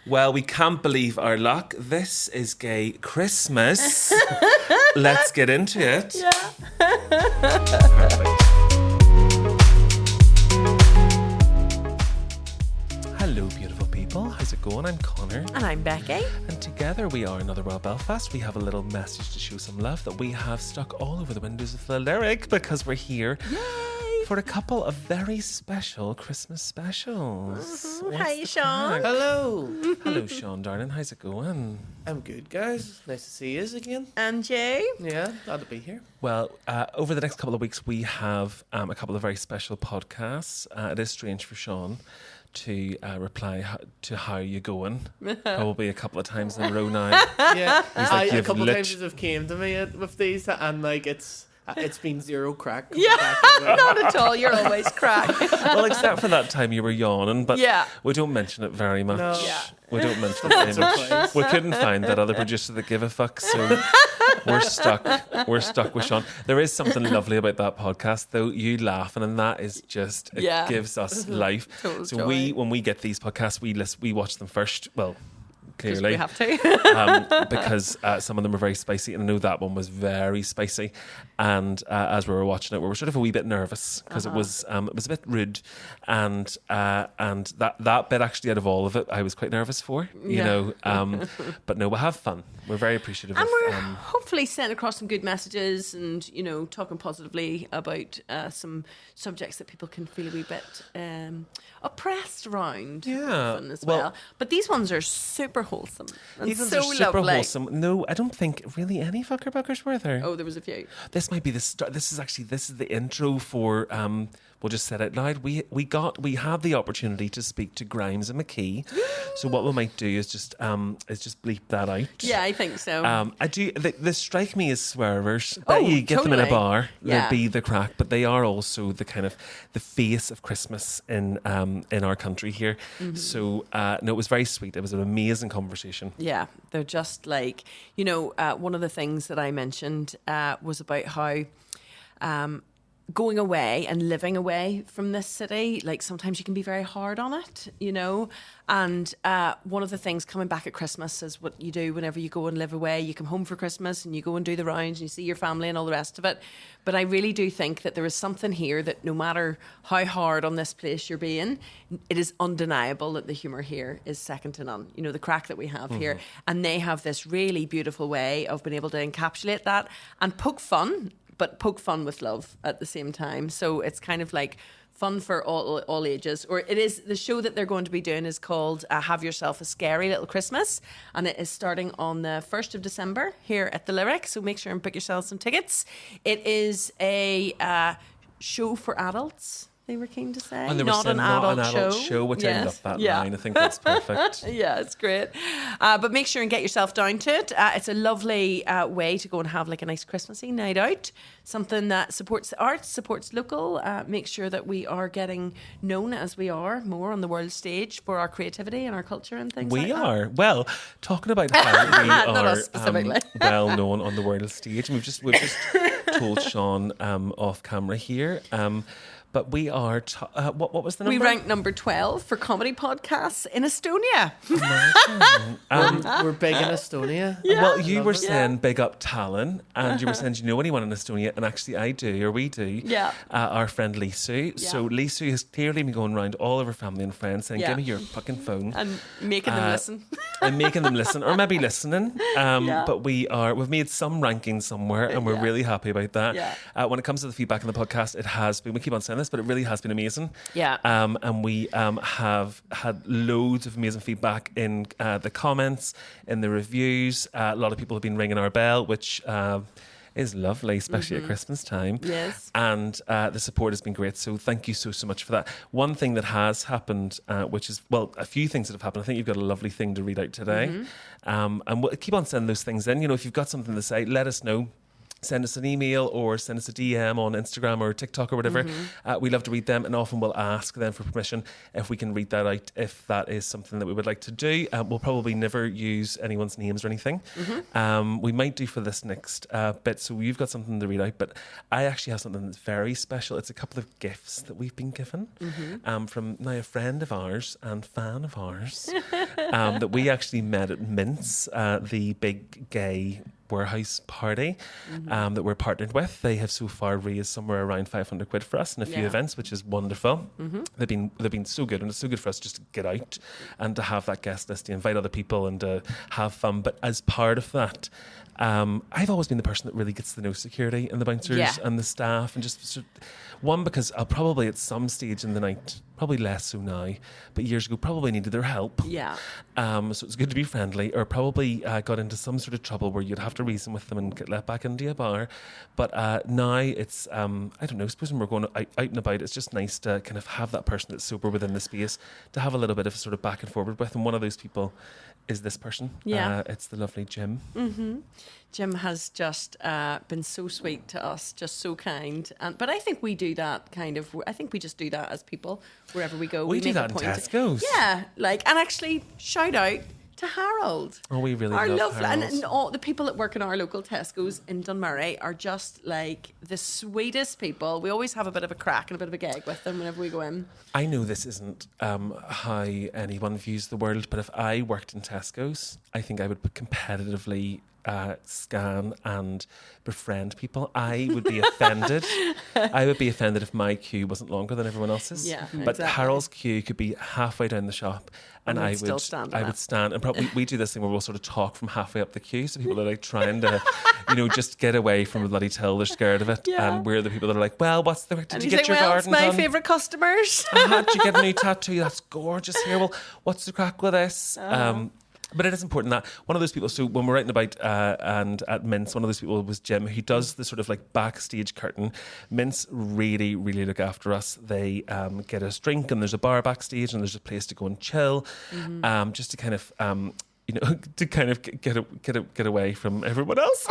Well, we can't believe our luck. This is Gay Christmas. Let's get into it. Yeah. Perfect. Hello, beautiful people. How's it going? I'm Connor. And I'm Becky. And together we are another Well Belfast. We have a little message to show some love that we have stuck all over the windows of the lyric because we're here. Yay! For a couple of very special Christmas specials. Hi, Seán. Hello. Hello, Seán, darling. How's it going? I'm good, guys. Nice to see you again. And you? Yeah, glad to be here. Well, over the next couple of weeks, we have a couple of very special podcasts. It is strange for Seán to reply to how you going. Probably a couple of times in a row now. Yeah, like, a couple of times have came to me with these, and like it's been zero crack. Yeah, not at all. You're always crack. Well, except for that time you were yawning, but Yeah. we don't mention it very much. No. Yeah. We don't mention it very That's much. okay. We couldn't find that other producer that give a fuck, so we're stuck. We're stuck with Seán. There is something lovely about that podcast, though. You laughing, and that is just it Yeah. gives us life. Total So joy. when we get these podcasts, we watch them first. Well, Because clearly, we have to. because some of them are very spicy, and I know that one was very spicy. And as we were watching it, we were sort of a wee bit nervous because it was a bit rude, and that bit actually out of all of it, I was quite nervous for, you Yeah. know. But no, we'll have fun. We're very appreciative. And of, we're hopefully sending across some good messages and, you know, talking positively about some subjects that people can feel a wee bit oppressed around. Yeah. often as Well- well. But these ones are super wholesome and these ones so are super lovely. wholesome. No, I don't think really any fucker buckers were there. Oh, there was a few. This might be the start. This is the intro for. We'll just say it out loud. We had the opportunity to speak to Grimes McKee. So what we might do is just bleep that out. Yeah, I think so. I do. They strike me as swearers. Oh, Bet you get them in a totally. bar, Yeah. they'd be the crack. But they are also the kind of the face of Christmas in our country here. Mm-hmm. So no, it was very sweet. It was an amazing conversation. Yeah, they're just like, you know, one of the things that I mentioned was about how going away and living away from this city, like sometimes you can be very hard on it, you know. And one of the things coming back at Christmas is what you do whenever you go and live away. You come home for Christmas and you go and do the rounds and you see your family and all the rest of it. But I really do think that there is something here that no matter how hard on this place you're being, it is undeniable that the humour here is second to none. You know, the crack that we have here. And they have this really beautiful way of being able to encapsulate that and poke fun, but poke fun with love at the same time. So it's kind of like fun for all ages. Or it is, the show that they're going to be doing is called Have Yourself a Scary Little Christmas. And it is starting on the 1st of December here at the Lyric. So make sure and book yourselves some tickets. It is a show for adults, they were keen to say. And they were saying not an adult show, which I love that line. I think that's perfect. Yeah, it's great. But make sure and get yourself down to it. It's a lovely way to go and have like a nice Christmassy night out. Something that supports the arts, supports local. Make sure that we are getting known as we are more on the world stage for our creativity and our culture and things like We that. are. Well, talking about how we Not are us specifically. well known on the world stage. And we've just told Seán off camera here. But we are, what was the number? We ranked number 12 for comedy podcasts in Estonia. We're big in Estonia. Well, you Love were it. saying big up Talon, and you were saying, do you know anyone in Estonia? And actually I do, or we do. Yeah. Our friend Lisu. Yeah. So Lisu has clearly been going around all of her family and friends saying, Yeah. give me your fucking phone. And making them listen. And making them listen, or maybe listening. Yeah. But we've made some ranking somewhere, and we're Yeah. really happy about that. Yeah. When it comes to the feedback on the podcast, it has been, we keep on saying this, but it really has been amazing. Yeah. And we have had loads of amazing feedback in the comments, in the reviews. A lot of people have been ringing our bell, which is lovely, especially at Christmas time. Yes. And the support has been great. So thank you so much for that. One thing that has happened, which is, well, a few things that have happened. I think you've got a lovely thing to read out today. And we'll keep on sending those things in. You know, if you've got something to say, let us know. send us an email or send us a DM on Instagram or TikTok or whatever. We love to read them, and often we'll ask them for permission if we can read that out, if that is something that we would like to do. We'll probably never use anyone's names or anything. We might do for this next bit, so you've got something to read out, but I actually have something that's very special. It's a couple of gifts that we've been given from now a friend of ours and fan of ours that we actually met at Mince, the big gay warehouse party that we're partnered with. They have so far raised somewhere around 500 quid for us in a few events, which is wonderful. They've been so good, and it's so good for us just to get out and to have that guest list, to invite other people and to have fun. But as part of that, I've always been the person that really gets to know security and the bouncers and the staff, and just sort of, one, because I'll probably at some stage in the night, probably less so now, but years ago probably needed their help. So it's good to be friendly, or probably got into some sort of trouble where you'd have to reason with them and get let back into a bar. But now it's, I don't know, I suppose when we're going out and about, it's just nice to kind of have that person that's sober within the space to have a little bit of sort of back and forward with. And one of those people is this person. It's the lovely Jim. Jim has just been so sweet to us, just so kind. But I think we do that I think we just do that as people, wherever we go. We do that in Tesco's. And actually, shout out to Harold. Oh, we really love Harold. And all the people that work in our local Tesco's in Dunmurry are just like the sweetest people. We always have a bit of a crack and a bit of a gag with them whenever we go in. I know this isn't how anyone views the world, but if I worked in Tesco's, I think I would competitively scan and befriend people. I would be offended. I would be offended if my queue wasn't longer than everyone else's. But Harold's queue could be halfway down the shop, and I would stand. And probably we do this thing where we'll sort of talk from halfway up the queue, so people are like trying to, just get away from the bloody till. They're scared of it, and we're the people that are like, "Well, did you get your garden done? It's my favourite customers. Did you get a new tattoo? That's gorgeous here. Well, what's the crack with this?" But it is important that one of those people, so when we're out and about and at Mince, one of those people was Jim, who does the sort of like backstage curtain. Mince really, really look after us. They get us drink, and there's a bar backstage, and there's a place to go and chill, just to kind of, get away from everyone else.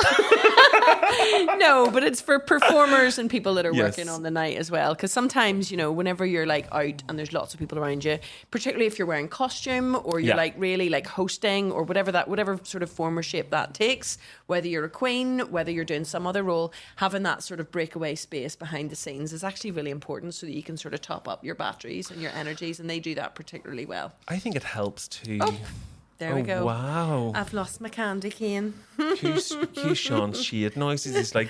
No, but it's for performers and people that are working on the night as well. Because sometimes, whenever you're like out and there's lots of people around you, particularly if you're wearing costume or you're like really like hosting or whatever sort of form or shape that takes, whether you're a queen, whether you're doing some other role, having that sort of breakaway space behind the scenes is actually really important so that you can sort of top up your batteries and your energies, and they do that particularly well. I think it helps to... There we go. Wow. I've lost my candy cane. Cue Seán's shade noises. He's like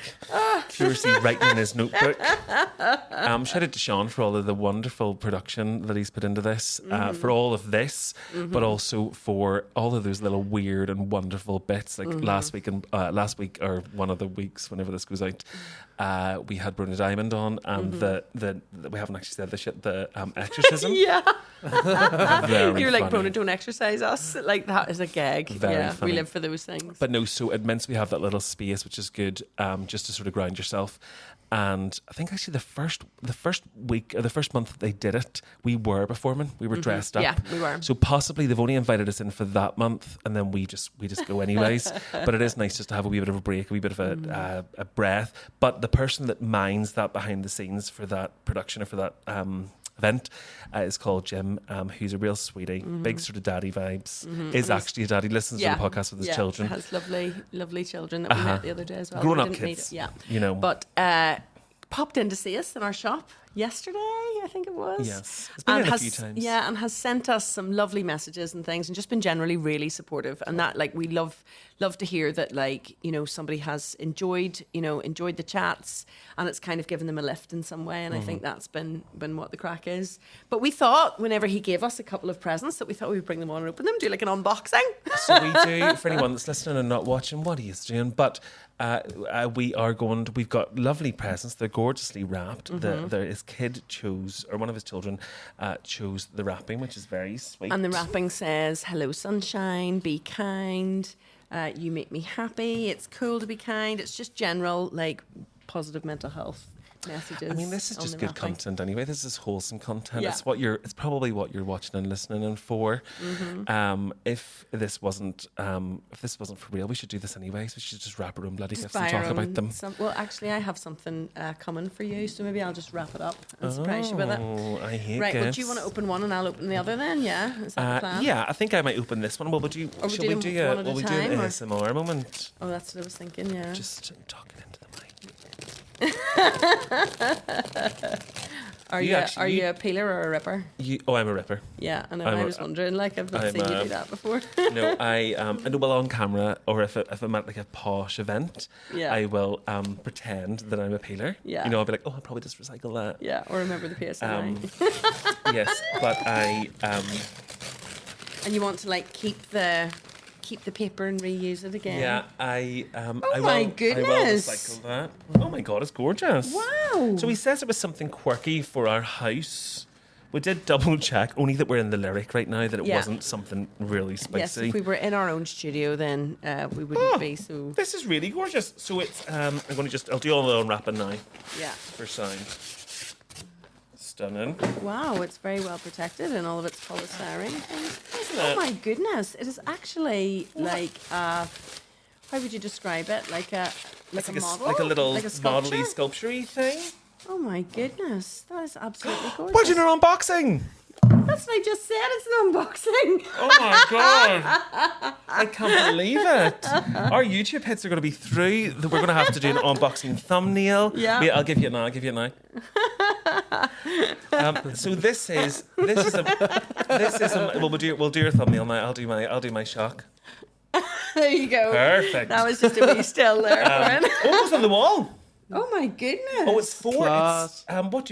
furiously writing in his notebook. Shout out to Seán for all of the wonderful production that he's put into this, for all of this, but also for all of those little weird and wonderful bits. Like last week or one of the weeks, whenever this goes out, we had Bruna Diamond on, and the we haven't actually said this yet. The exorcism. You're like, Bruna, don't exercise us. Like that is a gag. Very funny. We live for those things. But no, so at Mince we have that little space, which is good, just to sort of ground yourself. And I think actually the first week or the first month that they did it, we were performing. We were dressed up. Yeah, we were. So possibly they've only invited us in for that month, and then we just go anyways. But it is nice just to have a wee bit of a break, a wee bit of a breath. But the person that minds that behind the scenes for that production or for that event is called Jim, who's a real sweetie, big sort of daddy vibes, is actually a daddy, listens to the podcast with his children, has lovely children that we met the other day as well, grown up kids, but popped in to see us in our shop yesterday, I think it was. Yes, it's been in a few times. Yeah, and has sent us some lovely messages and things, and just been generally really supportive. And that, like, we love to hear that, like, somebody has enjoyed the chats, and it's kind of given them a lift in some way. And I think that's been what the crack is. But we thought, whenever he gave us a couple of presents, that we thought we would bring them on and open them, do like an unboxing. So we do, for anyone that's listening and not watching, what are you doing? But we've got lovely presents. They're gorgeously wrapped. His kid chose, or one of his children chose the wrapping, which is very sweet. And the wrapping says, "Hello, sunshine, be kind. You make me happy. It's cool to be kind." It's just general, like, positive mental health messages. I mean, this is on just the good mapping. content anyway. This is wholesome content. Yeah. It's probably what you're watching and listening in for. If this wasn't for real, we should do this anyway. So we should just wrap our own bloody gifts and talk about them. Well, actually, I have something coming for you, so maybe I'll just wrap it up and surprise you with it. Oh, I hate Right, well, gifts. do you want to open one and I'll open the other then? Yeah, is that the plan? Yeah, I think I might open this one. Well, shall we doing do one at a an time, or- ASMR moment? Oh, that's what I was thinking, yeah. Just talking into the mic. Are you you actually- a peeler or a ripper? I'm a ripper. Yeah, I know. I'm I a- was wondering, like, I've not I'm seen you a- do that before. No, I know, well, on camera, or if I'm at like a posh event, Yeah. I will pretend that I'm a peeler. Yeah. You know, I'll be like, oh, I'll probably just recycle that. Yeah, or remember the PSI. Yes, but I And you want to, like, keep the paper and reuse it again. yeah, I Oh I my will, goodness. I will recycle that. Oh my god, it's gorgeous. Wow. So he says it was something quirky for our house. We did double check, only that we're in the lyric right now, that it Yeah. wasn't something really spicy. Yes, if we were in our own studio, then we wouldn't be so. This is really gorgeous. So it's I'm going to I'll do all the unwrapping now Yeah. for sound. Stunning. Wow, it's very well protected in all of its polystyrene things. Isn't Oh it? my goodness! It is actually like how would you describe it? Like a It's model, like a little like a sculpture? modelly sculpture-y thing. Oh my goodness, that is absolutely gorgeous. What's in our unboxing? That's what I just said. It's an unboxing. Oh my god! I can't believe it. Our YouTube hits are going to be through. We're going to have to do an unboxing thumbnail. Yeah. Wait, I'll give you it now. So this is a we'll do your thumbnail now. I'll do my shock. There you go. Perfect. That was just a wee still there for it. Oh, it's on the wall. Oh my goodness. Oh, it's four. Class. It's what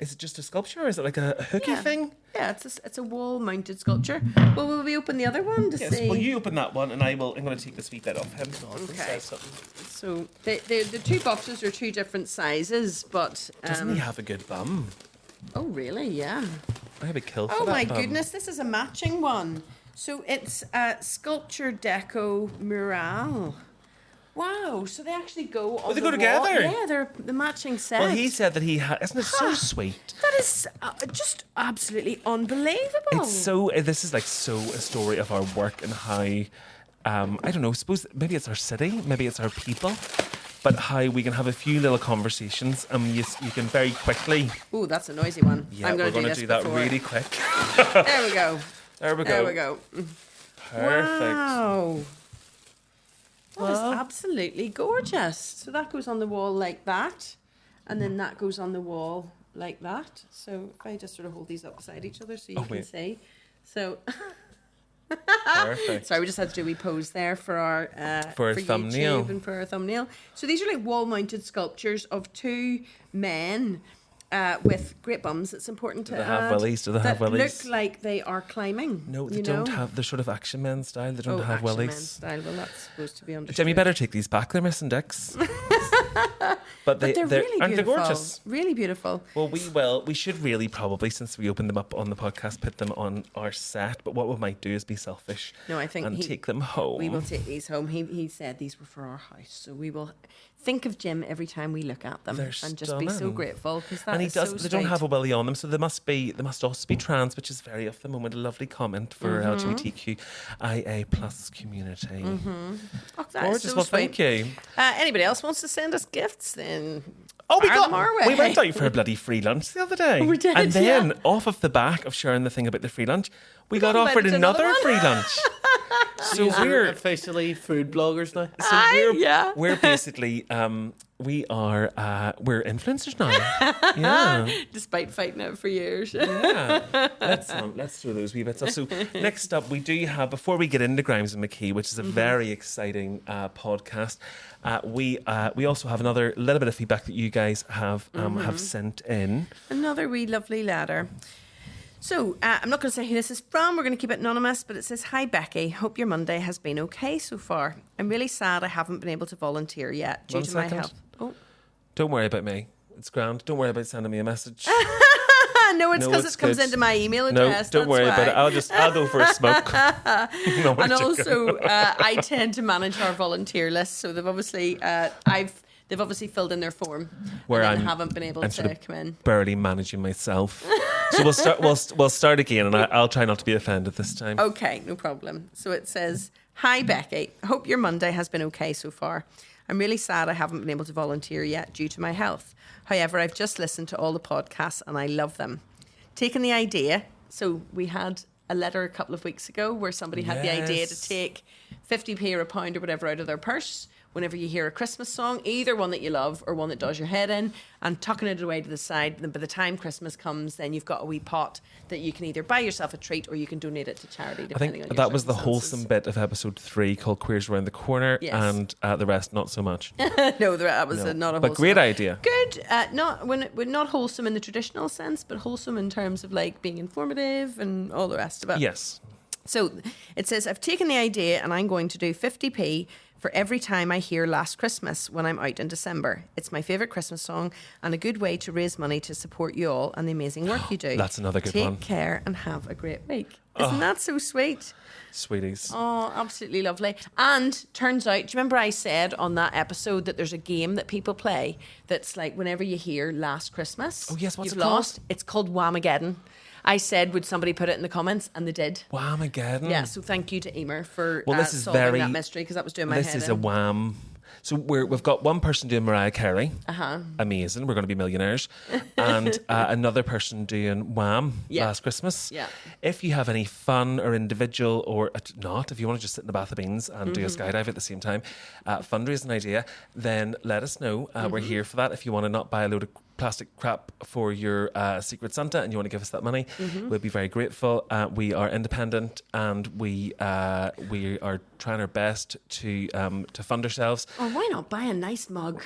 is it? Just a sculpture, or is it like a hooky Yeah. thing? Yeah, it's a wall mounted sculpture. Well, will we open the other one to Yes. see? Well, you open that one, and I'm going to take this wee bit off him. Okay. So the two boxes are two different sizes, but Doesn't he have a good bum? oh really? Yeah. I have a kill for Oh that my bum. goodness, this is a matching one. So it's a sculpture deco mural. Wow, so they actually go on they the go wall. together? Yeah, they're the matching set. Well, he said that he had. Isn't it so sweet? That is just absolutely unbelievable. It's so. This is like so a story of our work and how. I don't know. Suppose maybe it's our city, maybe it's our people, but how we can have a few little conversations and you can very quickly. Oh, that's a noisy one. Yeah, I'm we're going to do that really quick. There we go. There we go. There we go. Perfect. Wow. That is absolutely gorgeous. So that goes on the wall like that, and then that goes on the wall like that. So if I just sort of hold these up beside each other so you can wait. see. So Perfect. sorry, we just had to do a wee pose there for our For a thumbnail. YouTube and for our thumbnail. So these are like wall-mounted sculptures of two men with great bums. It's important to Do they have add, willies? Do they have that willies? look like they are climbing. No, they you don't know? have. They're sort of action men style. They don't have Action Man willies. style. Well, that's supposed to be understood. Jim, you better take these back. They're missing dicks. But But they're really aren't beautiful. they gorgeous? Really beautiful. Well, we should really probably, since we opened them up on the podcast, put them on our set. But what we might do is be selfish. No, I think and take them home. We will take these home. He said these were for our house, so we will think of Jim every time we look at them They're and just be so stunning. grateful because And he does. So They don't sweet. have a willy on them, so they must also be trans, which is very of the moment a lovely comment for LGBTQIA plus community. Oh, that is Gorgeous. so Well, sweet. thank you. Anybody else wants to send us gifts? Then Oh, fire them our way. we went out for a bloody free lunch the other day. We did, and then yeah. off of the back of sharing the thing about the free lunch, we got got offered invited to another another one. free lunch. So We're officially food bloggers now. we're basically we're influencers now. Yeah. Despite fighting it for years. Yeah. Let's throw those wee bits off. So next up we do have, before we get into Grimes McKee, which is a very exciting podcast, we also have another little bit of feedback that you guys have sent in. Another wee lovely letter. So, I'm not going to say who this is from. We're going to keep it anonymous, but it says, "Hi, Becky. Hope your Monday has been okay so far. I'm really sad I haven't been able to volunteer yet due One to my second. health." Oh. Don't worry about me. It's grand. Don't worry about sending me a message. No, it's No, because it's it comes good. into my email No, address. don't worry about it. I'll go for a smoke. No, I'm And joking. also, I tend to manage our volunteer list. So they've obviously, I've they've obviously filled in their form Where and then I'm- haven't been able I'm to sort of come in. barely managing myself. So we'll start again, and I'll try not to be offended this time. Okay, no problem. So it says, "Hi Becky, I hope your Monday has been okay so far. I'm really sad I haven't been able to volunteer yet due to my health. However, I've just listened to all the podcasts and I love them. Taking the idea," so we had a letter a couple of weeks ago where somebody had the idea to Yes. take 50p or a pound or whatever out of their purse whenever you hear a Christmas song, either one that you love or one that does your head in, and tucking it away to the side. And by the time Christmas comes, then you've got a wee pot that you can either buy yourself a treat or you can donate it to charity, I depending on think your that was the circumstances. wholesome bit of episode 3 called Queers Around the Corner, Yes. and the rest not so much. No, that was No. not a wholesome. But great idea. Good. Not wholesome in the traditional sense, but wholesome in terms of like being informative and all the rest of it. Yes. So it says, "I've taken the idea and I'm going to do 50p for every time I hear Last Christmas when I'm out in December. It's my favourite Christmas song and a good way to raise money to support you all and the amazing work you do. That's another good Take one. care and have a great week." Isn't that so sweet? Sweeties. Oh, absolutely lovely. And turns out, do you remember I said on that episode that there's a game that people play that's like whenever you hear Last Christmas, Oh, yes, what's you've it called? lost. It's called Whamageddon. I said, would somebody put it in the comments? And they did. Whamageddon. Yeah, so thank you to Emer for Well, this is solving very- that mystery because that was doing my This head is in. a wham. So we've got one person doing Mariah Carey. Uh-huh. Amazing. We're going to be millionaires. And another person doing Wham! Yeah. Last Christmas. Yeah. If you have any fun or individual or not, if you want to just sit in the bath of beans and do a skydive at the same time, fundraising idea, then let us know. We're here for that. If you want to not buy a load of plastic crap for your Secret Santa and you want to give us that money, we'll be very grateful. We are independent and we are trying our best to fund ourselves. Or why not buy a nice mug?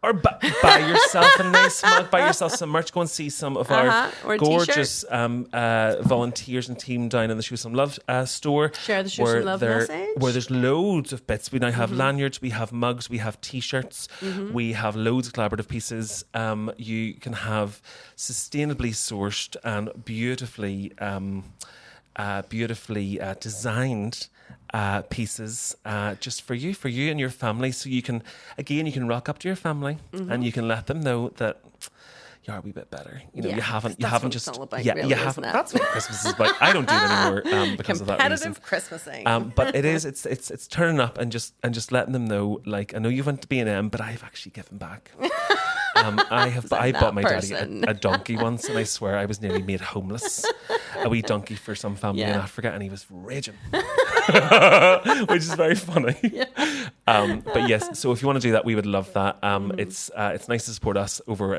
Or buy yourself a nice mug, buy yourself some merch. Go and see some of Or our a gorgeous volunteers and team down in the Show Some Love store. Share the Show where Some Love there- message. Where there's loads of bits. We now have lanyards, we have mugs, we have T-shirts, we have loads of collaborative pieces. You can have sustainably sourced and beautifully designed pieces just for you and your family, so you can rock up to your family and you can let them know that you are a wee bit better. You know, Yeah, you haven't that's what just it's all about, you really, haven't. isn't it? That's what Christmas is about. I don't do it anymore because of that reason. Competitive Christmassing. But it's turning up and just letting them know, like, I know you went to B&M, but I've actually given back. I bought my daddy person? a donkey once, and I swear I was nearly made homeless. A wee donkey for some family in Yeah. Africa, and he was raging, which is very funny. But yes, so if you want to do that, we would love that. It's nice to support us over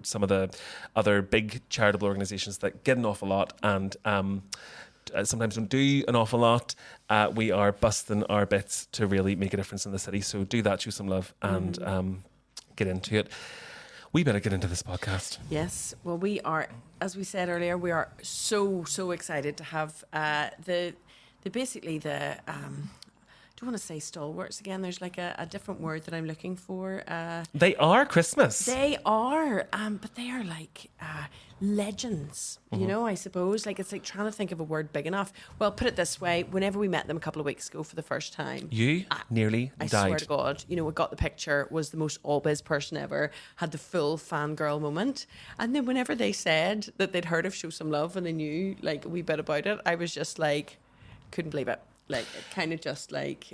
some of the other big charitable organisations that get an awful lot and sometimes don't do an awful lot. We are busting our bits to really make a difference in the city. So do that, show some love, and get into it. We better get into this podcast. Yes. Well, we are, as we said earlier, we are so excited to have the I don't want to say stalwarts again. There's like a different word that I'm looking for. They are Christmas. They are, but they are like legends, you know, I suppose. Like, it's like trying to think of a word big enough. Well, put it this way. Whenever we met them a couple of weeks ago for the first time, You nearly I died. swear to God, you know, we got the picture, was the most all-biz person ever, had the full fangirl moment. And then whenever they said that they'd heard of Show Some Love and they knew like a wee bit about it, I was just like, couldn't believe it. Like, it kind of just like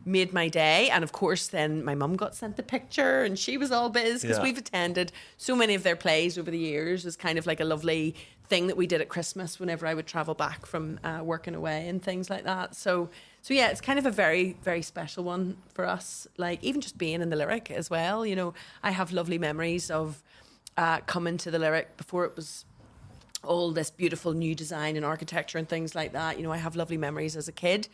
made my day. And of course, then my mum got sent the picture and she was all biz because Yeah. we've attended so many of their plays over the years as kind of like a lovely thing that we did at Christmas whenever I would travel back from working away and things like that. So yeah, it's kind of a very, very special one for us. Like, even just being in the Lyric as well. You know, I have lovely memories of coming to the Lyric before it was all this beautiful new design and architecture and things like that. You know, I have lovely memories as a kid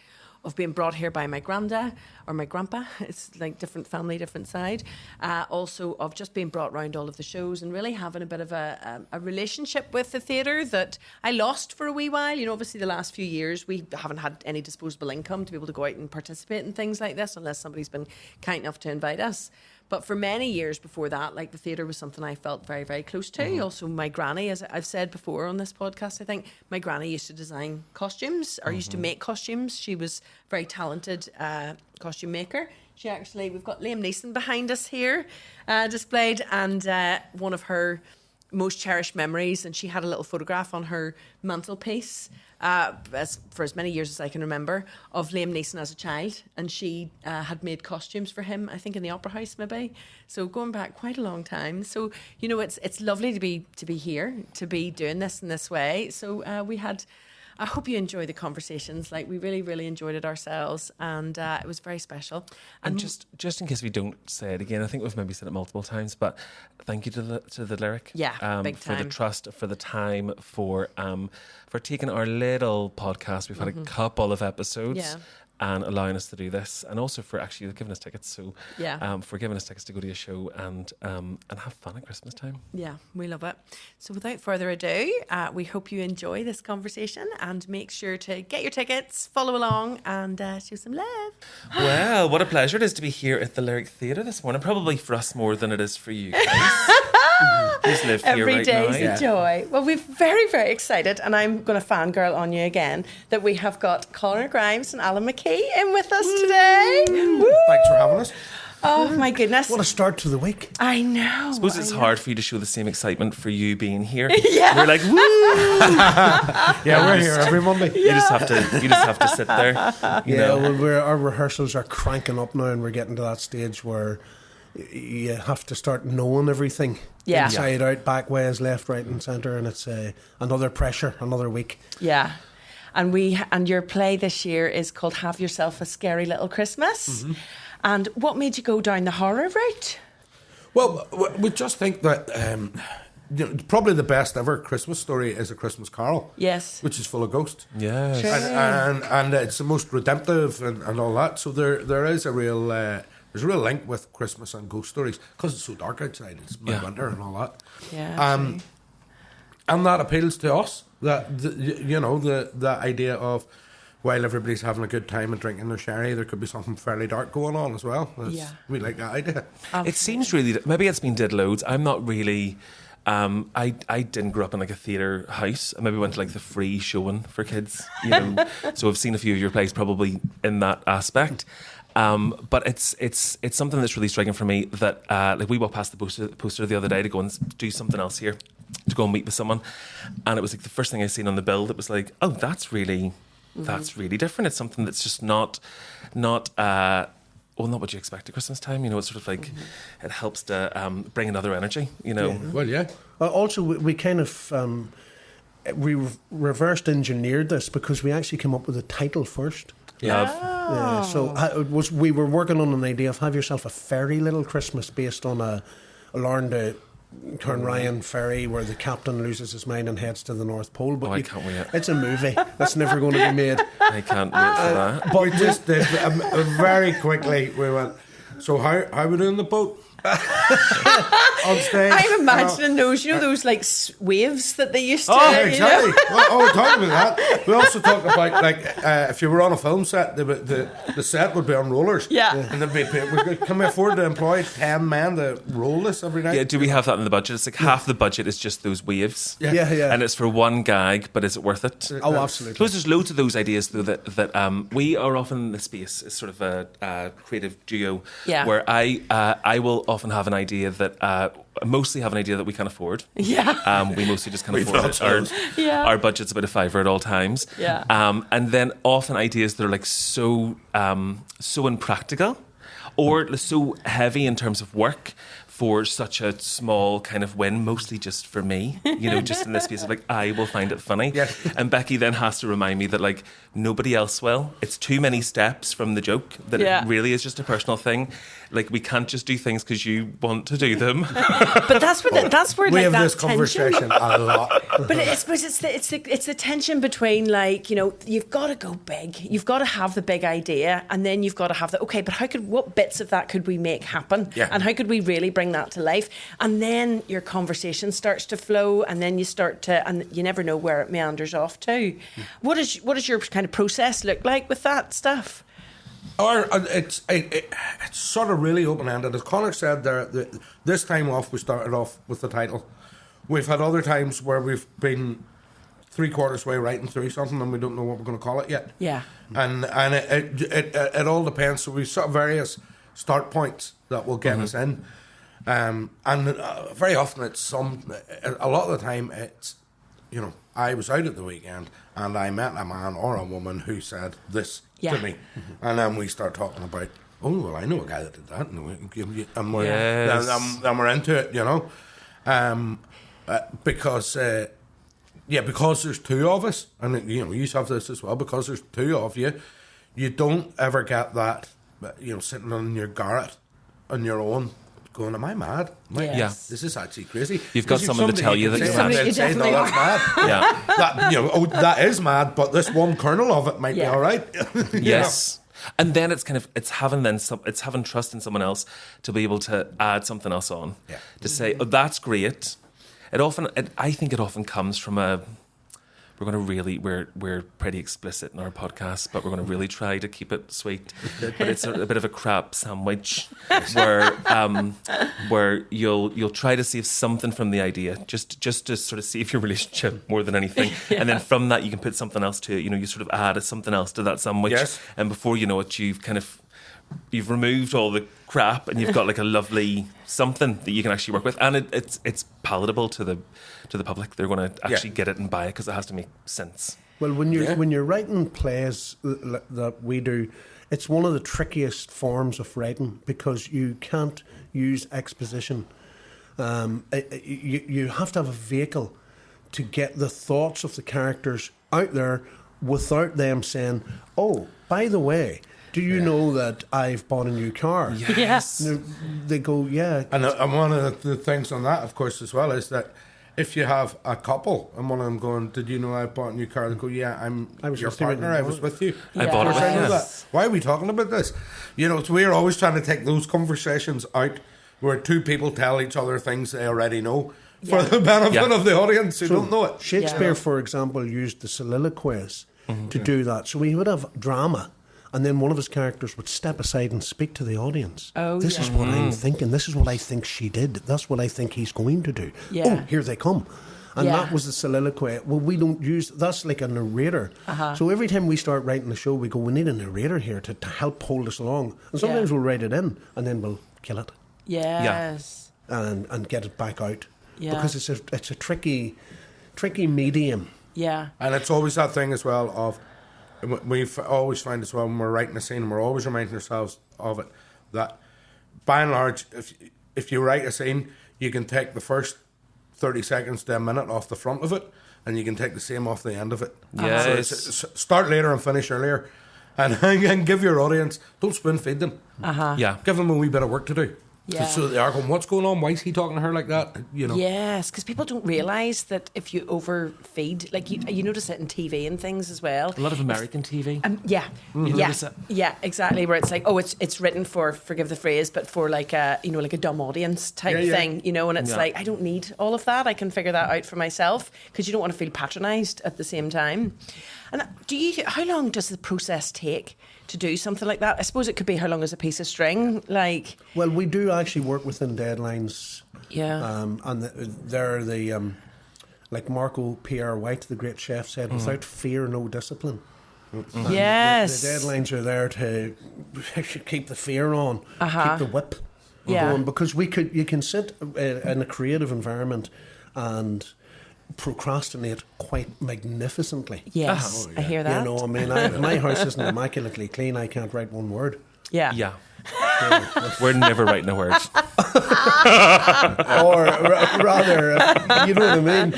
of being brought here by my granda or my grandpa. It's like different family, different side. Also of just being brought around all of the shows and really having a bit of a relationship with the theatre that I lost for a wee while. You know, obviously the last few years we haven't had any disposable income to be able to go out and participate in things like this unless somebody's been kind enough to invite us. But for many years before that, like, the theatre was something I felt very, very close to. Also, my granny, as I've said before on this podcast, I think my granny used to design costumes or used to make costumes. She was a very talented costume maker. we've got Liam Neeson behind us here, displayed, and one of her most cherished memories, and she had a little photograph on her mantelpiece for as many years as I can remember of Liam Neeson as a child, and she had made costumes for him, I think in the Opera House maybe, so going back quite a long time. So it's lovely to be here, to be doing this in this way. So I hope you enjoy the conversations. Like, we really, really enjoyed it ourselves, and it was very special. And just in case we don't say it again, I think we've maybe said it multiple times, but thank you to the Lyric. Yeah, big time. For the trust, for the time, for taking our little podcast. We've had a couple of episodes. Yeah. And allowing us to do this, and also for actually giving us tickets. So, for giving us tickets to go to a show and have fun at Christmas time. Yeah, we love it. So, without further ado, we hope you enjoy this conversation, and make sure to get your tickets, follow along, and show some love. Well, what a pleasure it is to be here at the Lyric Theatre this morning. Probably for us more than it is for you guys. Who's lived here Every right day's now. a joy. Well, we're very, very excited, and I'm going to fangirl on you again, that we have got Connor Grimes and Alan McKee in with us today. Woo! Thanks for having us. Oh, my goodness. What a start to the week. I know. I suppose it's hard for you to show the same excitement for you being here. Yeah. We're like, woo! Yeah, we're here every Monday. You just have to sit there. You know. Well, our rehearsals are cranking up now, and we're getting to that stage where you have to start knowing everything. Yeah. Inside out, back ways, left, right and centre, and it's another pressure, another week. Yeah. And your play this year is called Have Yourself a Scary Little Christmas. Mm-hmm. And what made you go down the horror route? Well, we just think that probably the best ever Christmas story is A Christmas Carol. Yes. Which is full of ghosts. Yes. And it's the most redemptive and all that. So there is a real there's a real link with Christmas and ghost stories because it's so dark outside. It's midwinter and all that. Yeah. And that appeals to us. That the idea of, while everybody's having a good time and drinking their sherry, there could be something fairly dark going on as well. We like that idea. It seems really, maybe it's been did loads. I'm not really, I didn't grow up in like a theatre house. I maybe went to like the free showing for kids, so I've seen a few of your plays probably in that aspect. But it's something that's really striking for me that like we walked past the poster the other day to go and do something else here, to go and meet with someone, and it was like the first thing I seen on the bill. It was like, oh, that's really different. It's something that's just not what you expect at Christmas time. It's sort of like it helps to bring another energy. Yeah. Well, yeah. Also, we kind of we reversed engineered this because we actually came up with a title first. Yeah. So we were working on an idea of Have Yourself a Fairy Little Christmas, based on a Lauren de Ryan ferry where the captain loses his mind and heads to the North Pole. But I can't wait. It's a movie that's never going to be made. I can't wait for that. But we just did very quickly. We went. So how we doing the boat? On stage. I'm imagining those like waves that they used to. Oh, exactly. Well, we're talking about that. We also talk about like if you were on a film set, the set would be on rollers. Yeah. And they'd be can we afford to employ 10 men to roll this every night? Yeah, do we have that in the budget? It's like half the budget is just those waves. Yeah. And it's for one gag, but is it worth it? Oh, I absolutely. suppose there's loads of those ideas though that we are often in the space as sort of a creative duo where I will often have an idea that mostly have an idea that we can't afford. Yeah. We mostly just can't afford it. Our budget's about a £5 at all times. Yeah. And then often ideas that are like so impractical or so heavy in terms of work for such a small kind of win, mostly just for me, just in this space of like, I will find it funny. Yeah. And Becky then has to remind me that like nobody else will. It's too many steps from the joke that it really is just a personal thing. Like we can't just do things because you want to do them. But that's where we like have that this conversation a lot. But I suppose it's the tension between like you've got to go big, you've got to have the big idea, and then you've got to have but what bits of that could we make happen, and how could we really bring that to life, and then your conversation starts to flow, and then you start to, and you never know where it meanders off to. What does your kind of process look like with that stuff? It's sort of really open-ended. As Connor said there, this time off we started off with the title. We've had other times where we've been 3/4 way writing through something and we don't know what we're going to call it yet. Yeah. And it all depends. So we've sort of various start points that will get us in. And very often a lot of the time it's, I was out at the weekend and I met a man or a woman who said this to me. And then we start talking about, oh, well, I know a guy that did that. And we're into it, because there's two of us, and you have this as well, because there's two of you, you don't ever get that, sitting in your garret on your own, going, am I mad? This is actually crazy. You've got someone to tell you that you're mad. No, that's mad. That is mad, but this one kernel of it might be all right. Yes. And then it's having trust in someone else to be able to add something else on. Yeah. To say, oh, that's great. I think it often comes from we're pretty explicit in our podcast, but we're going to really try to keep it sweet. But it's a bit of a crap sandwich where you'll try to save something from the idea, just to sort of save your relationship more than anything. And then from that you can put something else to it. You sort of add something else to that sandwich. Yes. And before you know it, you've removed all the crap and you've got like a lovely something that you can actually work with, and it's palatable to the public. They're going to actually get it and buy it because it has to make sense. Well, when you're writing plays that we do, it's one of the trickiest forms of writing because you can't use exposition. You have to have a vehicle to get the thoughts of the characters out there without them saying, oh, by the way, do you know that I've bought a new car? Yes. They go, yeah. And one of the things on that, of course, as well, is that if you have a couple and one of them going, did you know I bought a new car? They go, yeah, I was your partner, I was with you. I bought it with you. That. Why are we talking about this? So we're always trying to take those conversations out where two people tell each other things they already know for the benefit of the audience who don't know it. Shakespeare, for example, used the soliloquies to do that. So we would have drama. And then one of his characters would step aside and speak to the audience. This is what I'm thinking. This is what I think she did. That's what I think he's going to do. Yeah. Oh, here they come. And that was the soliloquy. Well, we don't use... That's like a narrator. So every time we start writing the show, we go, we need a narrator here to help hold us along. And sometimes we'll write it in and then we'll kill it. Yes. And get it back out. Yeah. Because it's a tricky medium. Yeah. And it's always that thing as well of... We've always found as well when we're writing a scene, and we're always reminding ourselves of it, that by and large, if you write a scene, you can take the first 30 seconds to a minute off the front of it, and you can take the same off the end of it. Yes. So start later and finish earlier, and give your audience, don't spoon feed them. Yeah. Give them a wee bit of work to do. Yeah. So they are going, what's going on? Why is he talking to her like that? Yes, because people don't realise that if you overfeed, like you notice it in TV and things as well. A lot of American TV. Yeah, exactly. Where it's like, oh, it's written for, forgive the phrase, but for like a like a dumb audience type thing, and it's like, I don't need all of that. I can figure that out for myself, because you don't want to feel patronised at the same time. And how long does the process take to do something like that? I suppose it could be how long is a piece of string? Well, we do actually work within deadlines. Yeah. And they're like Marco Pierre White, the great chef, said, without fear, no discipline. Yes. The deadlines are there to keep the fear on, keep the whip going, because you can sit in a creative environment and procrastinate quite magnificently. Yes, I hear that. My house isn't immaculately clean. I can't write one word. Yeah. We're never writing a word. Or rather, you know what I mean?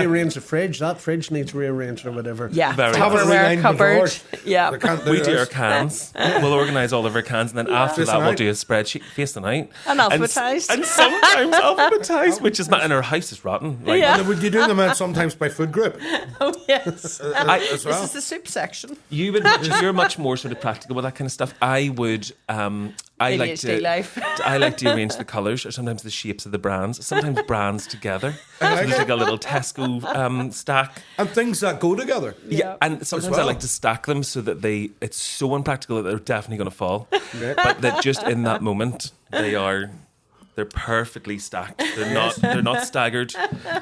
Rearrange the fridge. That fridge needs rearranged or whatever. Yeah. Tupperware cupboard. Yeah. We do our cans. We'll organise all of our cans, and then after that we'll do a spreadsheet, face the night. And alphabetised. And sometimes alphabetised, which is and our house is rotten. Right? Yeah. And would you do them out sometimes by food group? Oh, yes. As well? This is the soup section. You're much more sort of practical with that kind of stuff. I would... I like to arrange the colours or sometimes the shapes of the brands. Sometimes brands together. So there's like a little Tesco stack. And things that go together. Yeah, and sometimes I like to stack them so that it's so impractical that they're definitely going to fall. But that just in that moment they're perfectly stacked. They're not staggered.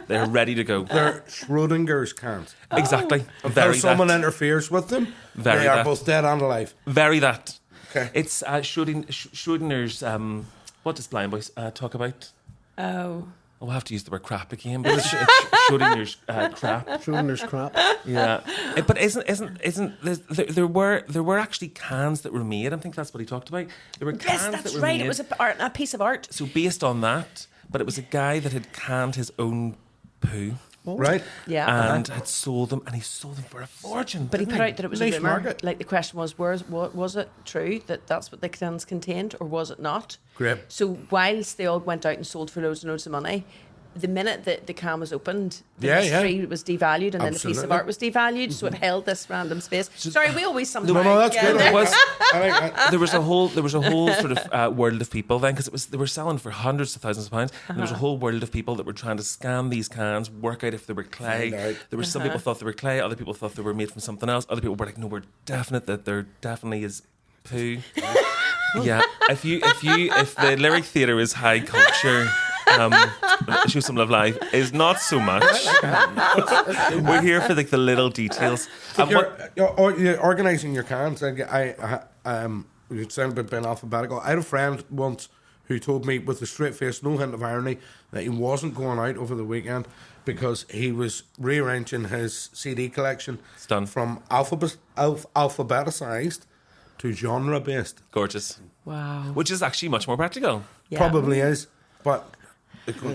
They're ready to go. They're Schrodinger's cans. Exactly. If someone interferes with them, they are both dead and alive. Very that. Okay. It's Schrodinger's. What does Blind Boys talk about? Oh. I'll have to use the word crap again, but it's Schrodinger's crap. Schrodinger's crap. Yeah, but isn't there were actually cans that were made? I think that's what he talked about. There were cans Yes, that that's were right. made. It was a piece of art. So based on that, but it was a guy that had canned his own poo. Right? Yeah. And had sold them, and he sold them for a fortune. But he didn't put out that it was Nice a rumour. market. Like the question was it true that that's what the cans contained, or was it not? Great. So whilst they all went out and sold for loads and loads of money, the minute that the can was opened, the history was devalued, and then the piece of Absolutely. art was devalued, so it held this random space. Sorry, we always sometimes. No, that's get good. there. There was a whole sort of world of people then, because they were selling for hundreds of thousands of pounds, and there was a whole world of people that were trying to scan these cans, work out if they were clay. Find out. There were some people thought they were clay, other people thought they were made from something else. Other people were like, no, we're definite that there definitely is poo. Yeah, if the lyric theatre is high culture. Show Some Love Live is not so much. We're here for the little details. You're organising your cans. You sound a bit alphabetical. I had a friend once who told me with a straight face, no hint of irony, that he wasn't going out over the weekend because he was rearranging his CD collection Done. from alphabeticized to genre based. Gorgeous. Wow. Which is actually much more practical. Yeah. Probably is, but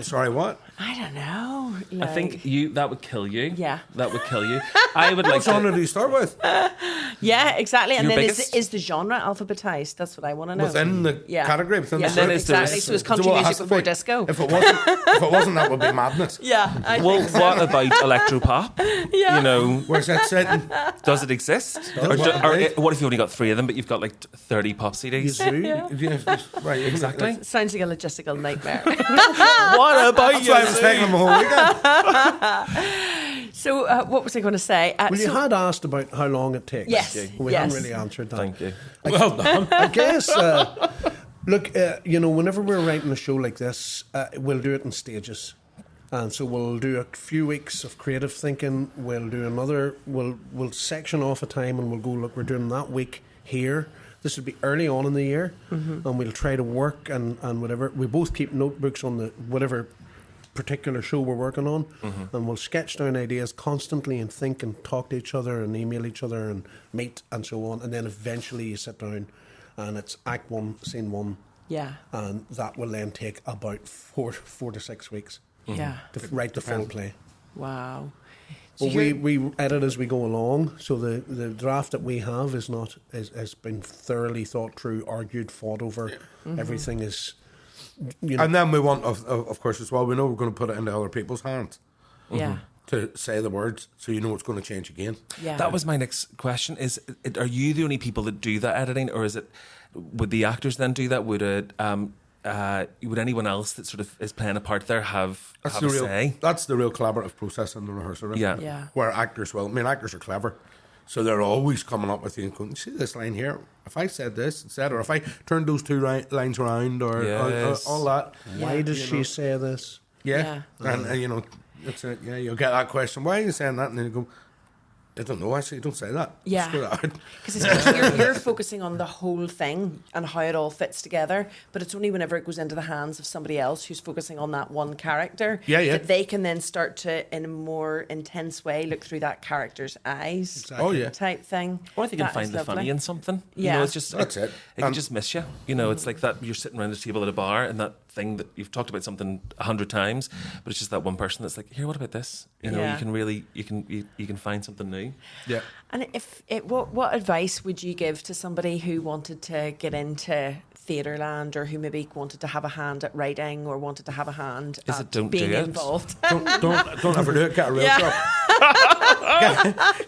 sorry, what? I don't know. I think that would kill you. Yeah. That would kill you. I would like What genre do you start with? Yeah, exactly. And Your then biggest? is the genre alphabetized? That's what I want to know. Within the category, within Yeah, the then is there- exactly. So it's country So what it music has to before be. disco. If it wasn't, that would be madness. Yeah. I Well, think so. what about electropop? Yeah. You know, Where's that sitting? does it exist? Or what if you've only got 3 of them, but you've got like 30 pop CDs? Right, Exactly. Sounds like a logistical nightmare. What about That's why I was taking them a whole weekend. So what was I going to say? Well, you had asked about how long it takes. Yes, We yes. haven't really answered that. Thank you. Well done. I guess, look, whenever we're writing a show like this, we'll do it in stages. And so we'll do a few weeks of creative thinking. We'll do we'll section off a time and we'll go, look, we're doing that week here. This would be early on in the year. And we'll try to work and whatever. We both keep notebooks on the whatever particular show we're working on. And we'll sketch down ideas constantly and think and talk to each other and email each other and meet and so on. And then eventually you sit down and it's act 1, scene 1. Yeah. And that will then take about 4 to 6 weeks Yeah. to write the full play. Wow. So Well, we edit as we go along, so the draft that we have has been thoroughly thought through, argued, fought over. Everything is, And then we want, of course, as well, we know we're going to put it into other people's hands Yeah. to say the words, so you know it's going to change again. Yeah. That was my next question. Are you the only people that do that editing, or would the actors then do that? Would anyone else that sort of is playing a part there have a say? That's the real collaborative process in the rehearsal room. Yeah. Yeah. Where actors actors are clever. So they're always coming up with you and going, you see this line here? If I said this instead, or if I turned those 2 lines around, or Yes. all that. why does she say this? Yeah. And, that's it. Yeah, you'll get that question. Why are you saying that? And then you go, I don't know, actually, don't say that. Yeah. Screw that out. Because you're focusing on the whole thing and how it all fits together, but it's only whenever it goes into the hands of somebody else who's focusing on that one character that they can then start to, in a more intense way, look through that character's eyes. Exactly. Oh, yeah. Type thing. Or if you can That find is the lovely. funny in something. Yeah. It's just That's it. It can just miss you. It's like that you're sitting around the table at a bar and that thing that you've talked about something 100 times, but it's just that one person that's like, here, what about this? You can really you can find something new. Yeah. And what advice would you give to somebody who wanted to get into Theatreland, or who maybe wanted to have a hand at writing, or wanted to have a hand at don't being do it. involved? Don't ever do it. Get a real job.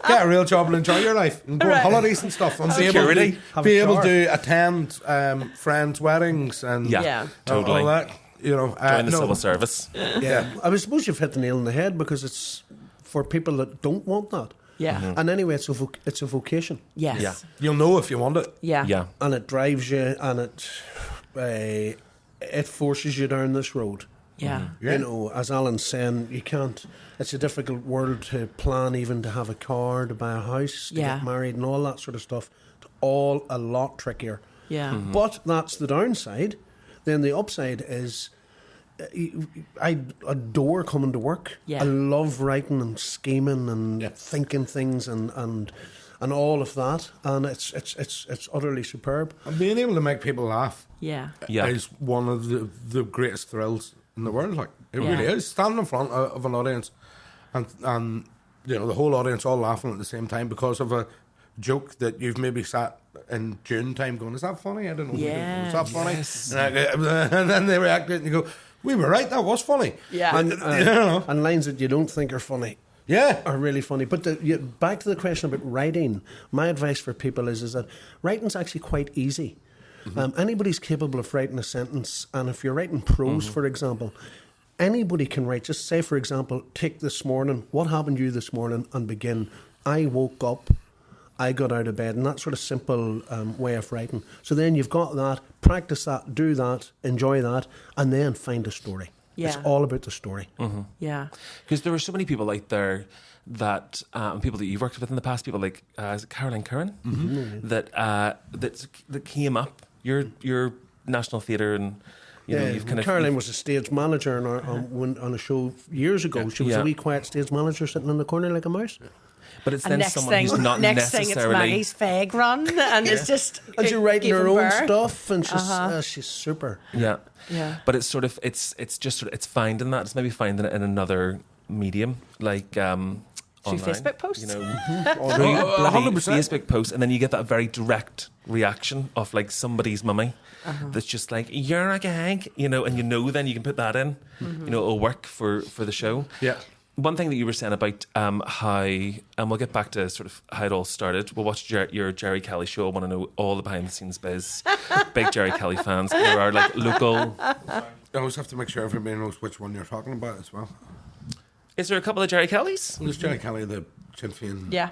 Get a real job and enjoy your life and go on holidays and stuff and Security. be able to attend friends' weddings and Yeah, totally. all that. Join the civil service. Yeah. I suppose you've hit the nail on the head, because it's for people that don't want that. Yeah. And anyway, it's a vocation. Yes. Yeah. You'll know if you want it. Yeah. Yeah. And it drives you, and it forces you down this road. Yeah. Yeah. As Alan's saying, you can't. It's a difficult world to plan, even to have a car, to buy a house, to Yeah. get married, and all that sort of stuff. It's all a lot trickier Yeah. But that's the downside. Then the upside is I adore coming to work. Yeah. I love writing and scheming and thinking things and all of that, and it's utterly superb. And being able to make people laugh Yeah. is one of the greatest thrills in the world. Like it really is. Standing in front of an audience and you know the whole audience all laughing at the same time because of a joke that you've maybe sat in June time going, is that funny? I don't know. Yeah. Is that funny? Yes. And then they react to it and you go, we were right, that was funny. Yeah. And, you know. And lines that you don't think are funny Yeah. are really funny. But back to the question about writing, my advice for people is that writing's actually quite easy. Anybody's capable of writing a sentence, and if you're writing prose, for example, anybody can write. Just say, for example, take this morning, what happened to you this morning, and begin, I woke up, I got out of bed, and that sort of simple way of writing. So then you've got that, practice that, do that, enjoy that, and then find a story. Yeah. It's all about the story. Yeah. Because there are so many people out there that people that you've worked with in the past, people like is it Caroline Curran that came up your National Theatre, and you know you've kind of Caroline was a stage manager on a show years ago. She was a wee quiet stage manager sitting in the corner like a mouse. but it's And then next someone thing, who's not next thing it's necessarily Maggie's fag run, and it's just And she's writing her giving own birth. stuff, and she's super. Yeah. But it's sort of it's just sort of it's finding that. It's maybe finding it in another medium, like online, Facebook posts? You know, Oh, through 100%. Facebook posts, and then you get that very direct reaction of like somebody's mummy that's just like, you're a gag, you know, and then you can put that in, you know, it'll work for the show. Yeah. One thing that you were saying about how, and we'll get back to sort of how it all started. We'll watch your Jerry Kelly show. I want to know all the behind the scenes biz. Big Jerry Kelly fans. There are like local. I always have to make sure everybody knows which one you're talking about as well. Is there a couple of Jerry Kellys? There's Jerry Kelly, the Sinn Féin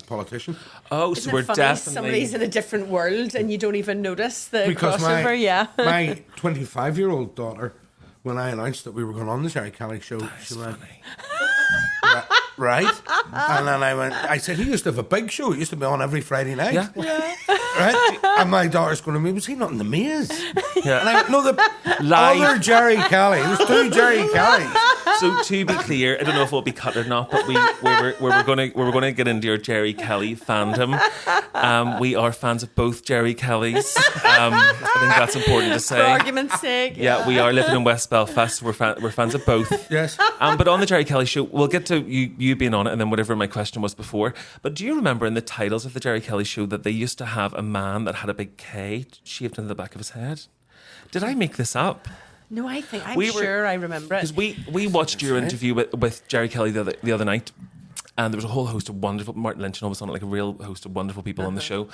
politician. Oh, Isn't so we're it funny? definitely. Somebody's in a different world and you don't even notice the Because crossover. my 25-year-old daughter, when I announced that we were going on the Jerry Kelly show, she went, right? And then I said, he used to have a big show. It used to be on every Friday night. Yeah. Right? And my daughter's going to me, was he not in the maze? Yeah. And I went, no, the Live. other Jerry Kelly. There's two Jerry Kellys. So to be clear, I don't know if it'll be cut or not, but we were going to get into your Jerry Kelly fandom. We are fans of both Jerry Kellys. I think that's important to say. For argument's sake. Yeah, we are living in West Belfast. We're fans of both. Yes. But on the Jerry Kelly show, we'll get to you being on it, and then whatever my question was before. But do you remember in the titles of the Jerry Kelly show that they used to have a man that had a big K shaved into the back of his head? Did I make this up? No, I'm sure I remember it. Because we watched your interview with Jerry Kelly the other night, and there was a whole host of wonderful, Martin Lynch and all was on it, like a real host of wonderful people on the show.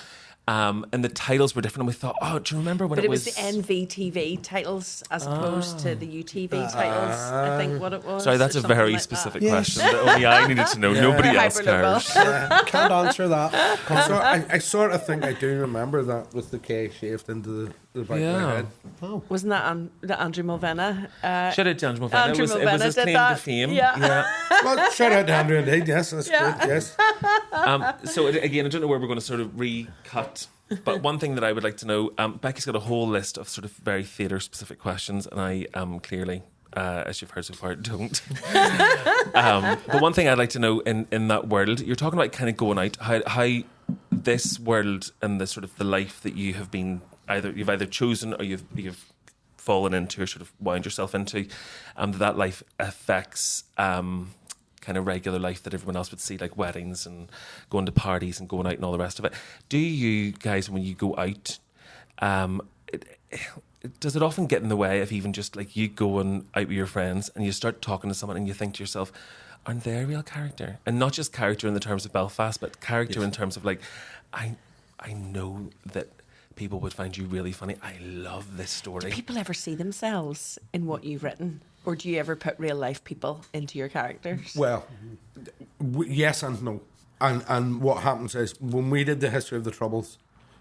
And the titles were different, and we thought, oh, do you remember when But it was the NVTV titles as opposed to the UTV titles, I think what it was. Sorry, that's or a something very like specific that. question that only I needed to know. Nobody else Hyperlocal. cares. Can't answer that. So I sort of think I do remember that with the K shaved into the back of Yeah. my head. Wasn't that Andrew Mulvena? Shout out to Andrew Mulvena. Andrew It was Mulvena his did claim that. to fame. Yeah. Well, shout out to Andrew indeed. Yes, that's Yeah. good. Yes. So again, I don't know where we're going to sort of recut, but one thing that I would like to know, Becky's got a whole list of sort of very theatre-specific questions, and I clearly, as you've heard so far, don't. But one thing I'd like to know in that world, you're talking about kind of going out, how this world and the sort of the life that you have been you've either chosen or you've fallen into or sort of wound yourself into, that life affects kind of regular life that everyone else would see, like weddings and going to parties and going out and all the rest of it. Do you guys, when you go out, does it often get in the way of even just like you going out with your friends and you start talking to someone and you think to yourself, aren't they a real character? And not just character in the terms of Belfast, but character in terms of like, I know that people would find you really funny. I love this story. Do people ever see themselves in what you've written? Or do you ever put real life people into your characters? Well, yes and no. And what happens is when we did the History of the Troubles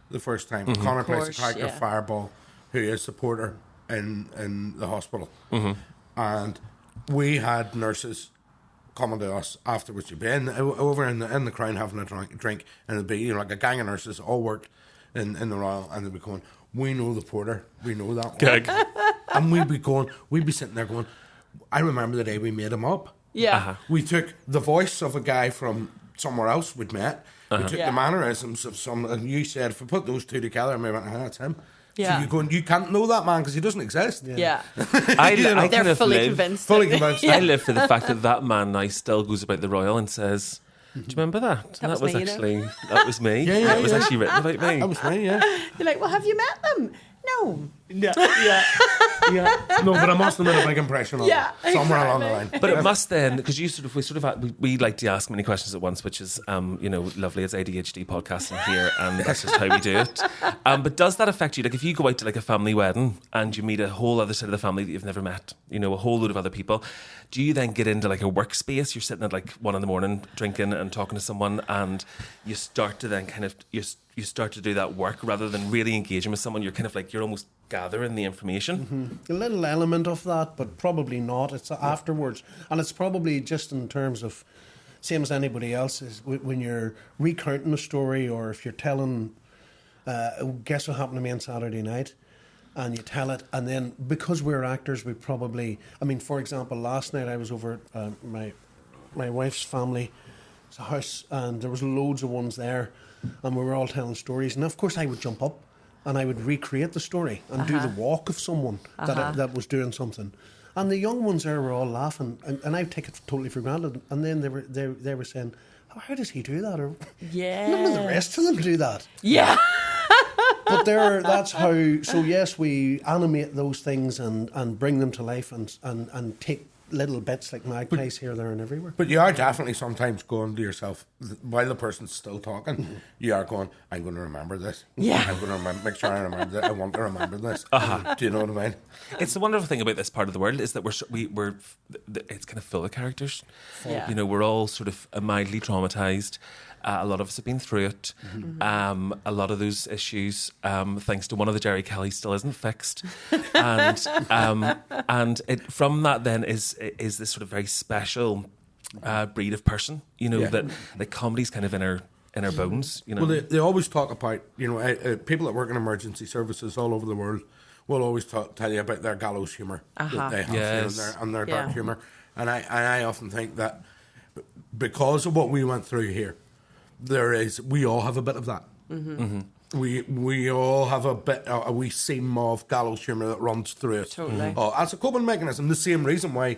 the first time, Conor plays the character Fireball, who is a porter in the hospital. And we had nurses coming to us afterwards. You'd be over in the Crown having a drink, and it'd be like a gang of nurses all worked in the Royal, and they'd be going, we know the porter, we know that one. Gig. And we'd be sitting there going, I remember the day we made him up. Yeah. We took the voice of a guy from somewhere else we'd met. We took the mannerisms of some, and you said, if we put those two together, and we went, that's him. Yeah. So you're going, you can't know that man because he doesn't exist. Yeah. I They're kind of fully live, convinced. Fully convinced. I live for the fact that man now still goes about the Royal and says, do you remember that? That was me, actually, that was me. Yeah, that was actually written about me. That was me, yeah. You're like, well, have you met them? No. Yeah. No, but I must have made a big impression on Yeah, him somewhere along the exactly. line. But it must then, because we like to ask many questions at once, which is, lovely. It's ADHD podcasting here, and that's just how we do it. But does that affect you? Like, if you go out to like a family wedding and you meet a whole other side of the family that you've never met, a whole load of other people, do you then get into like a workspace? You're sitting at like 1 a.m. drinking and talking to someone, and you start to then kind of you start to do that work rather than really engaging with someone. You're kind of like you're almost gathering the information. A little element of that, but probably not. It's afterwards. And it's probably just in terms of, same as anybody else, is when you're recounting a story, or if you're telling, guess what happened to me on Saturday night, and you tell it, and then because we're actors, we probably, for example, last night I was over at my wife's family's house, and there was loads of ones there, and we were all telling stories, and of course I would jump up and I would recreate the story and do the walk of someone that was doing something. And the young ones there were all laughing, and I take it totally for granted. And then they were saying, oh, how does he do that? Or none of the rest of them do that. Yeah. But that's how. So yes, we animate those things and bring them to life and take little bits like magpies here, there, and everywhere. But you are definitely sometimes going to yourself, while the person's still talking, you are going, I'm going to remember this. Yeah. I'm going to make sure I remember that. I want to remember this. Do you know what I mean? It's the wonderful thing about this part of the world is that we're it's kind of full of characters. Yeah. We're all sort of mildly traumatized. A lot of us have been through it. A lot of those issues, thanks to one of the Jerry Kelly, still isn't fixed. And it, from that then is this sort of very special breed of person, that comedy's kind of in our bones. Well, they always talk about, people that work in emergency services all over the world will always tell you about their gallows humour that they have, Yes. and their dark humour. And I often think that because of what we went through here, we all have a bit of that. We all have a wee seam of gallows humour that runs through it. Totally. As a coping mechanism, the same reason why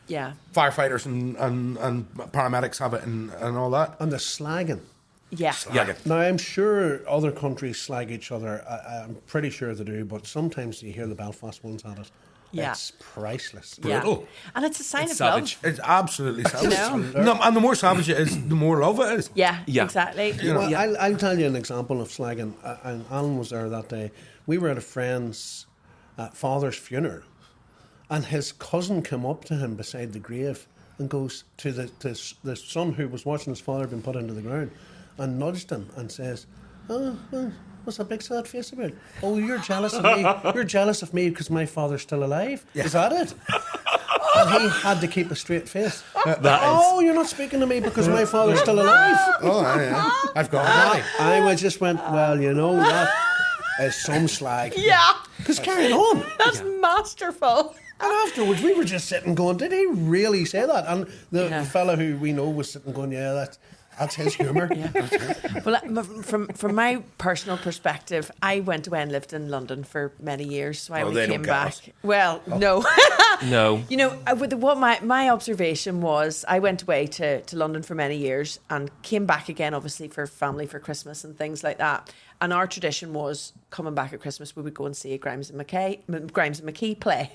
firefighters and paramedics have it and all that. And the slagging. Yeah. Now, I'm sure other countries slag each other. I'm pretty sure they do, but sometimes you hear the Belfast ones at it. Yeah. It's priceless. Yeah. Brutal. And it's a sign of savage. love. It's absolutely savage. know? No, and the more savage it is, the more love it is. Yeah, Yeah. exactly. Well, I'll tell you an example of slagging. And Alan was there that day. We were at a friend's father's funeral, and his cousin came up to him beside the grave and goes to the son who was watching his father being put into the ground, and nudged him and says, what's that big sad face about? Oh, you're jealous of me. You're jealous of me because my father's still alive. Yeah. Is that it? And he had to keep a straight face. You're not speaking to me because my father's still alive. I've got that. I just went, well, that is some slag. Yeah. Because carrying on. That's masterful. And afterwards, we were just sitting going, did he really say that? And the fella who we know was sitting going, that's his humour. Well, from my personal perspective, I went away and lived in London for many years, so I only came back. Well, no. No. What my observation was, I went away to London for many years and came back again, obviously, for family, for Christmas and things like that. And our tradition was, coming back at Christmas, we would go and see a Grimes McKee play.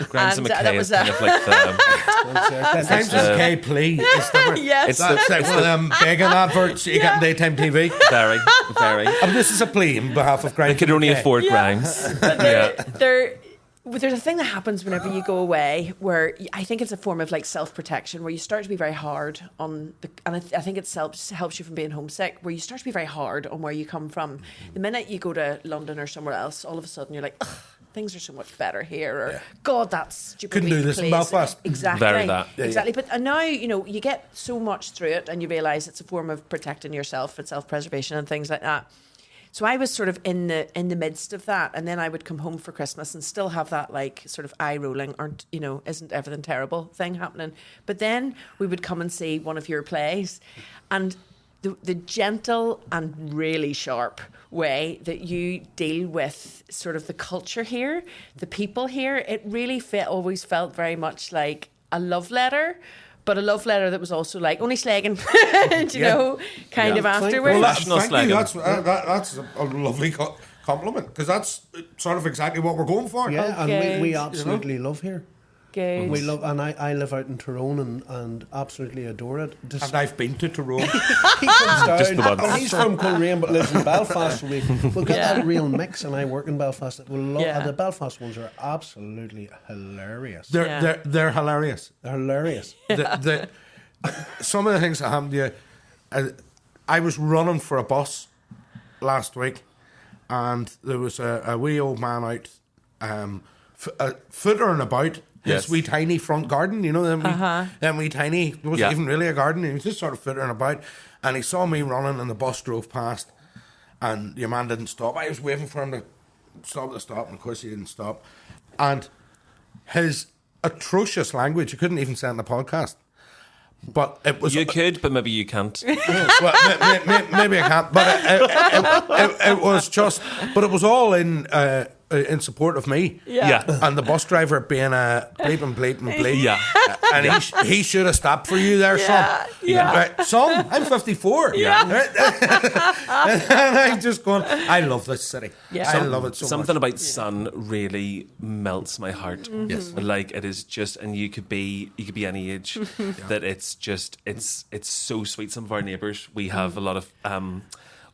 Grimes McKee is kind of like the... Grimes McKee play. Yes. That's like one of them begging adverts you get in daytime TV. Very, very. This is a plea on behalf of Grimes. I could only afford Grimes. There's a thing that happens whenever you go away where I think it's a form of like self-protection where you start to be very hard on and I think it helps you from being homesick, where you start to be very hard on where you come from. The minute you go to London or somewhere else, all of a sudden you're like, ugh, things are so much better here, or God, that's stupid. Couldn't do this in Belfast. Exactly. Very that. Exactly. But now, you get so much through it and you realise it's a form of protecting yourself and self-preservation and things like that. So I was sort of in the midst of that, and then I would come home for Christmas and still have that like sort of eye rolling, isn't everything terrible thing happening. But then we would come and see one of your plays, and the gentle and really sharp way that you deal with sort of the culture here, the people here, it really always felt very much like a love letter, but a love letter that was also like only slagging, kind of afterwards. Well, Thank you. That's a lovely compliment, because that's sort of exactly what we're going for. Yeah, Okay. and we absolutely love here. Good. We love, and I live out in Tyrone and absolutely adore it. And I've been to Tyrone. He comes down. Just the once. He's from Coleraine but lives in Belfast. So we'll get that real mix, and I work in Belfast. The Belfast ones are absolutely hilarious. They're hilarious. They're hilarious. Some of the things that happened to you, I was running for a bus last week, and there was a wee old man out footering about his wee tiny front garden, them wee tiny, it wasn't even really a garden, he was just sort of footering about, and he saw me running and the bus drove past, and your man didn't stop. I was waiting for him to stop, and of course he didn't stop, and his atrocious language, you couldn't even say it in the podcast, but it was... You could, but maybe you can't. Well, maybe I can't, but it was just... But it was all in support of me. Yeah. And the bus driver being a bleep. Yeah. And he should have stopped for you there, son. Yeah. Right, son, I'm 54. Yeah. And I'm just going, I love this city. Yeah. I love it so Something much. about sun really melts my heart. Yes. Like it is just, and you could be any age. That it's just it's so sweet. Some of our neighbours, we have a lot of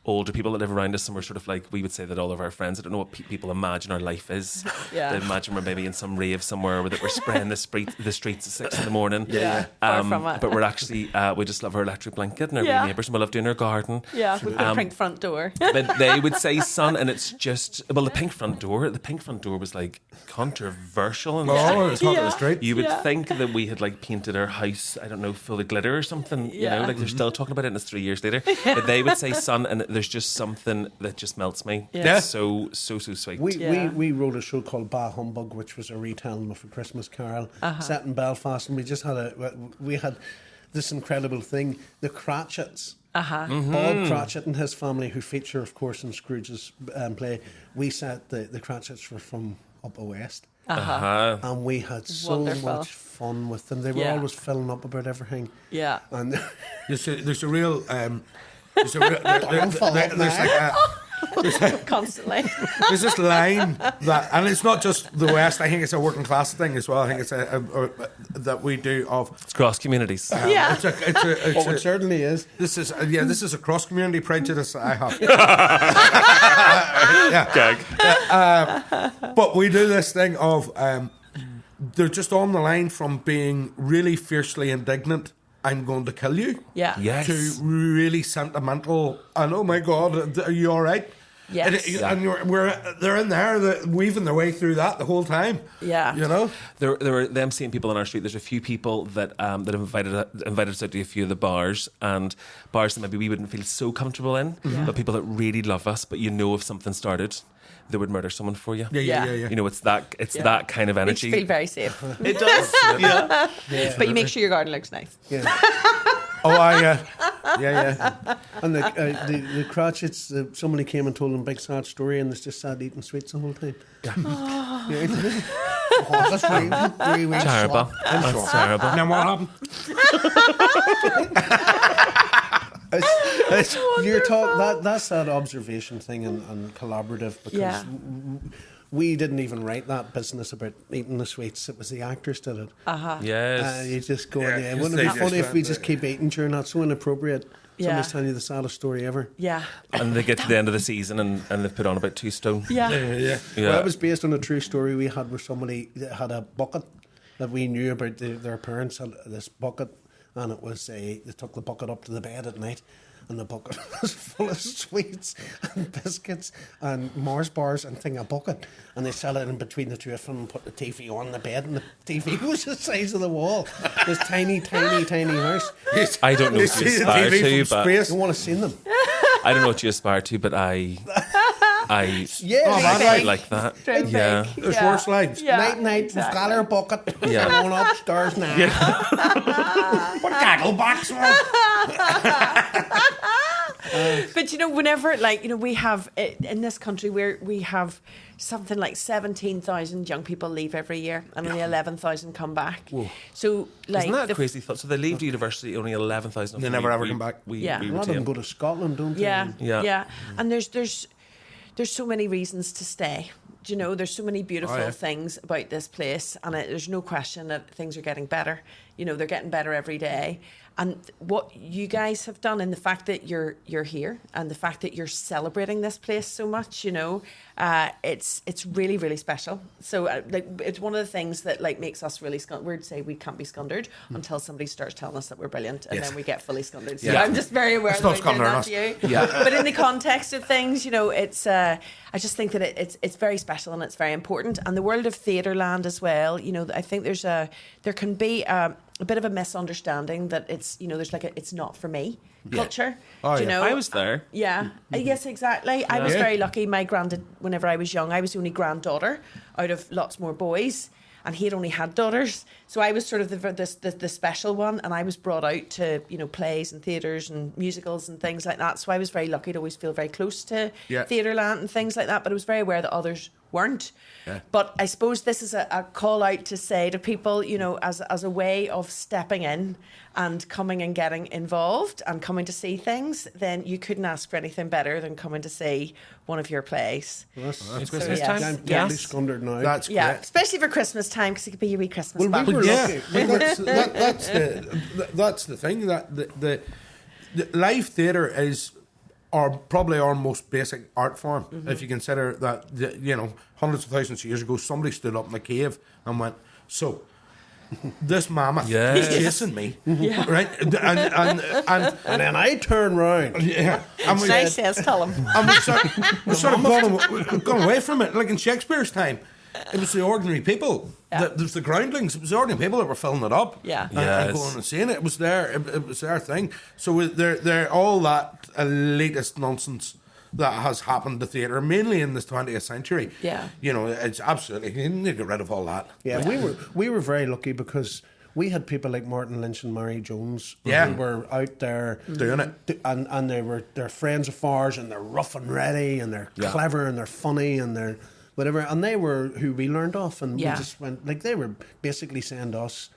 older people that live around us, and we're sort of like, we would say that all of our friends, I don't know what people imagine our life is. Yeah. They imagine we're maybe in some rave somewhere, that we're spraying the streets at 6 a.m. Yeah. Far from it. But we're actually we just love our electric blanket and our wee neighbours, and we love doing our garden. Yeah, with the pink front door. But they would say sun, and it's just, well, the pink front door was like controversial. And It's not on the street. you would think that we had like painted our house, I don't know, full of glitter or something. You know, like they're still talking about it, and it's 3 years later. But they would say sun, and there's just something that just melts me. Yeah. It's so sweet. We wrote a show called Bah Humbug, which was a retelling of A Christmas Carol set in Belfast, and we just had this incredible thing, the Cratchits. Bob Cratchit and his family, who feature, of course, in Scrooge's play. We set the Cratchits were from up west. And we had so Wonderful. much fun with them. They were always filling up about everything. Yeah. And There's a real... there's like Constantly. there's this line that, and it's not just the West. I think it's a working class thing as well. I think it's that we do of. It's cross communities. Yeah. it certainly is. This is a cross community prejudice that I have. But we do this thing of they're just on the line from being really fiercely indignant, I'm going to kill you. Yeah. Yes. To really sentimental, and oh my God, are you all right? Yes. And they're in there, weaving their way through that the whole time. Yeah. You know? There were them seeing people on our street. There's a few people that that invited us out to a few of the bars, and bars that maybe we wouldn't feel so comfortable in, but people that really love us, but if something started, they would murder someone for you. Yeah. You know, it's that kind of Makes energy. you feel very safe. It does. Yeah. But you make sure your garden looks nice. Yeah. Yeah. And the Cratchits, somebody came and told them a big sad story, and they just sat eating sweets the whole time. Yeah. That's really Terrible. That's terrible. Now what happened? That's that observation thing and collaborative, because we didn't even write that business about eating the sweets. It was the actors did it. Yes. You just go, wouldn't it be funny if we just keep eating during that? So inappropriate. Somebody's telling you the saddest story ever. Yeah. And they get to the end of the season and they've put on about 2 stone. Yeah. Well, it was based on a true story we had, where somebody had a bucket that we knew about. Their parents had this bucket, and it was they took the bucket up to the bed at night, and the bucket was full of sweets and biscuits and Mars bars and a bucket, and they sat it in between the two of them and put the TV on the bed, and the TV was the size of the wall. This tiny house. I don't know what you aspire to, but You want to see them? I don't know what you aspire to, but I I Yeah, like that. Dream Yeah. big. There's worse lives. Yeah, night, we've got our bucket. Yeah. We're going upstairs now. What gagglebacks, man? But whenever we have in this country where we have something like 17,000 young people leave every year and only 11,000 come back. Whoa. So like, isn't that a crazy thought? So they leave the university, only 11,000. They never ever come back. We A lot of them go to Scotland, don't they? Yeah. And there's so many reasons to stay. Do you know, there's so many beautiful things about this place, and there's no question that things are getting better. They're getting better every day. And what you guys have done, and the fact that you're here, and the fact that you're celebrating this place so much, it's really, really special. So it's one of the things that makes us really we'd say we can't be scundered until somebody starts telling us that we're brilliant, and then we get fully scundered. So I'm just very aware that I'm doing that to you. Yeah. But in the context of things, it's I just think that it's very special and it's very important. And the world of Theatreland as well, I think there can be a bit of a misunderstanding that it's there's it's not for me culture. Oh, Do you know? I was there. Yeah. Yes, exactly. I was very lucky. My granddad, whenever I was young, I was the only granddaughter out of lots more boys, and he had only had daughters. So I was sort of the special one, and I was brought out to plays and theatres and musicals and things like that. So I was very lucky to always feel very close to Theatreland and things like that. But I was very aware that others weren't. Yeah. But I suppose this is a call out to say to people, as a way of stepping in and coming and getting involved and coming to see things, then you couldn't ask for anything better than coming to see one of your plays. It's So, Christmas yes. time. I'm totally scundered now. That's Yeah, great. especially for Christmas time, because it could be your wee Christmas Well, we band. were lucky. That's the thing, that the live theatre is probably our most basic art form. If you consider that hundreds of thousands of years ago somebody stood up in a cave and went, so this mammoth is chasing me, right? And then I turn round. and we, Nice says, tell him. and we sort of gone away from it. Like in Shakespeare's time, it was the ordinary people. Yeah. There was the groundlings. It was the ordinary people that were filling it up. Yeah. And going and seeing it. It was their thing. So they're all that elitist nonsense that has happened to theatre, mainly in this 20th century. Yeah. It's absolutely, you need to get rid of all that. Yeah, we were very lucky because we had people like Martin Lynch and Mary Jones who were out there doing it, and they're friends of ours, and they're rough and ready, and they're clever, and they're funny, and they're whatever, and they were who we learned off, and we just went, they were basically saying to us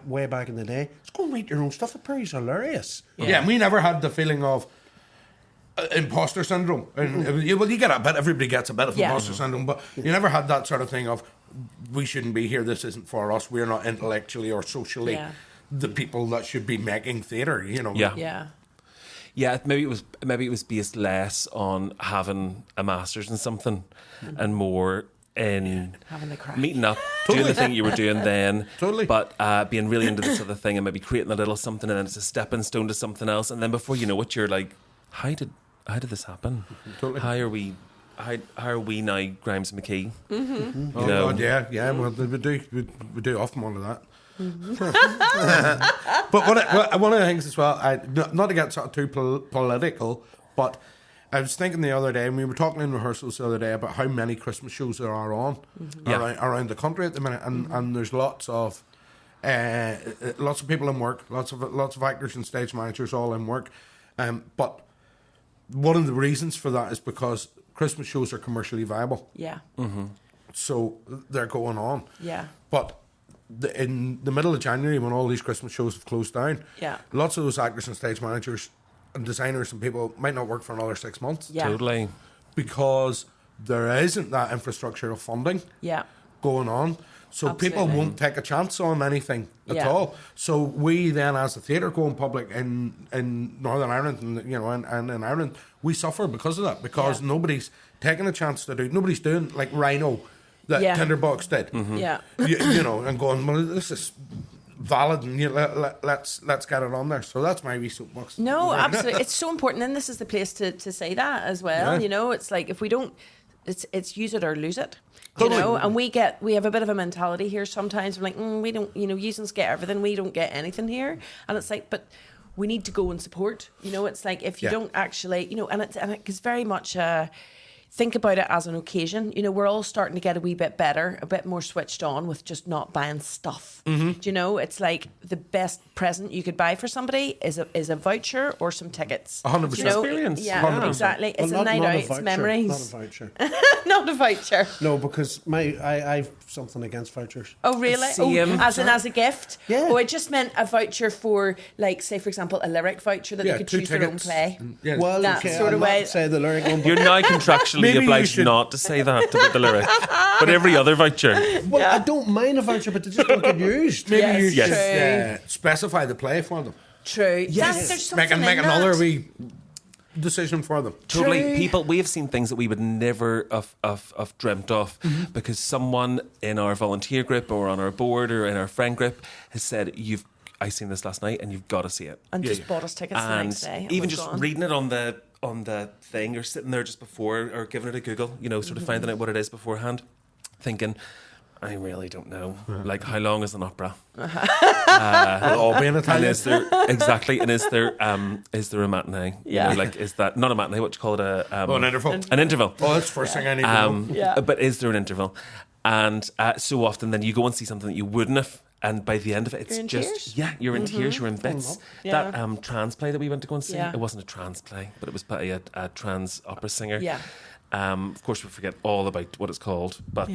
way back in the day, let's go and write your own stuff. The Perry's hilarious. Yeah, and we never had the feeling of imposter syndrome. And you get a bit. Everybody gets a bit of imposter syndrome, but you never had that sort of thing of we shouldn't be here. This isn't for us. We're not intellectually or socially the people that should be making theatre. Yeah, maybe it was based less on having a master's in something and more in having the crack, meeting up, doing the thing you were doing then, but being really into this other thing and maybe creating a little something, and then it's a stepping stone to something else, and then before you know it, you're like, how did this happen? Totally. How are we now Grimes McKee? Mm-hmm. Oh God, yeah. Well, we do often want of that. But one of the things as well, not to get sort of too political, but I was thinking the other day, and we were talking in rehearsals the other day about how many Christmas shows there are on around the country at the minute, and there's lots of people in work, lots of actors and stage managers all in work, but one of the reasons for that is because Christmas shows are commercially viable. Yeah. Mm-hmm. So they're going on. Yeah. But in the middle of January, when all these Christmas shows have closed down, lots of those actors and stage managers and designers and people might not work for another 6 months. Yeah. Totally. Because there isn't that infrastructure of funding going on. So people won't take a chance on anything at all. So we then, as a theatre going public in Northern Ireland and in Ireland, we suffer because of that, because nobody's taking a chance to do. Nobody's doing like Rhino that Tinderbox did. Mm-hmm. Yeah, and going, well, this is valid, and let's get it on there. So that's my wee soapbox. No, absolutely, it's so important, and this is the place to say that as well. Yeah. It's like if we don't, it's use it or lose it. Totally. And we have a bit of a mentality here sometimes. We're like, we don't, users get everything. We don't get anything here. And it's like, but we need to go and support. It's like if you don't actually, and it's very much think about it as an occasion. You know, we're all starting to get a wee bit better, a bit more switched on with just not buying stuff. Do you know, it's like the best present you could buy for somebody is a voucher or some tickets. 100%. You know, Experience. Yeah, 100%. exactly. It's Well, a night out, it's memories. Not a voucher. Not a voucher. No, because I've something against vouchers. Oh, really? Same. As a gift? Yeah. Oh, it just meant a voucher for, like, say, for example, a lyric voucher that Yeah, they could 2 choose their own tickets. play. Yeah. Well, That okay, sort I'll of not way- say the lyric one. You're now contractually Maybe you obliged should- not to say that about the lyric. But every other voucher. Well, Yeah. I don't mind a voucher, but they just don't get used. Maybe Yes, you should true. specify the play for them. True. Yes. There's Make something in another that. wee decision for them. Totally. True. People, we have seen things that we would never have dreamt of because someone in our volunteer group or on our board or in our friend group has said, I seen this last night and you've got to see it. And just bought us tickets the And next day. and even was just gone. reading it on the thing or sitting there just before or giving it a Google, you know, sort of finding out what it is beforehand, thinking, I really don't know. Like, how long is an opera? It'll all be in And Italian. is there exactly? And is there a matinee? Yeah. You know, like, is that not a matinee? What do you call it? An interval. An interval. Oh, that's the first thing I need to know. Yeah. But is there an interval? And so often, then you go and see something that you wouldn't have. And by the end of it, it's You're in just tears? yeah, you're in tears, you're in bits. Yeah. That trans play that we went to go and see, Yeah. it wasn't a trans play, but it was by a trans opera singer. Yeah. Of course, we forget all about what it's called, but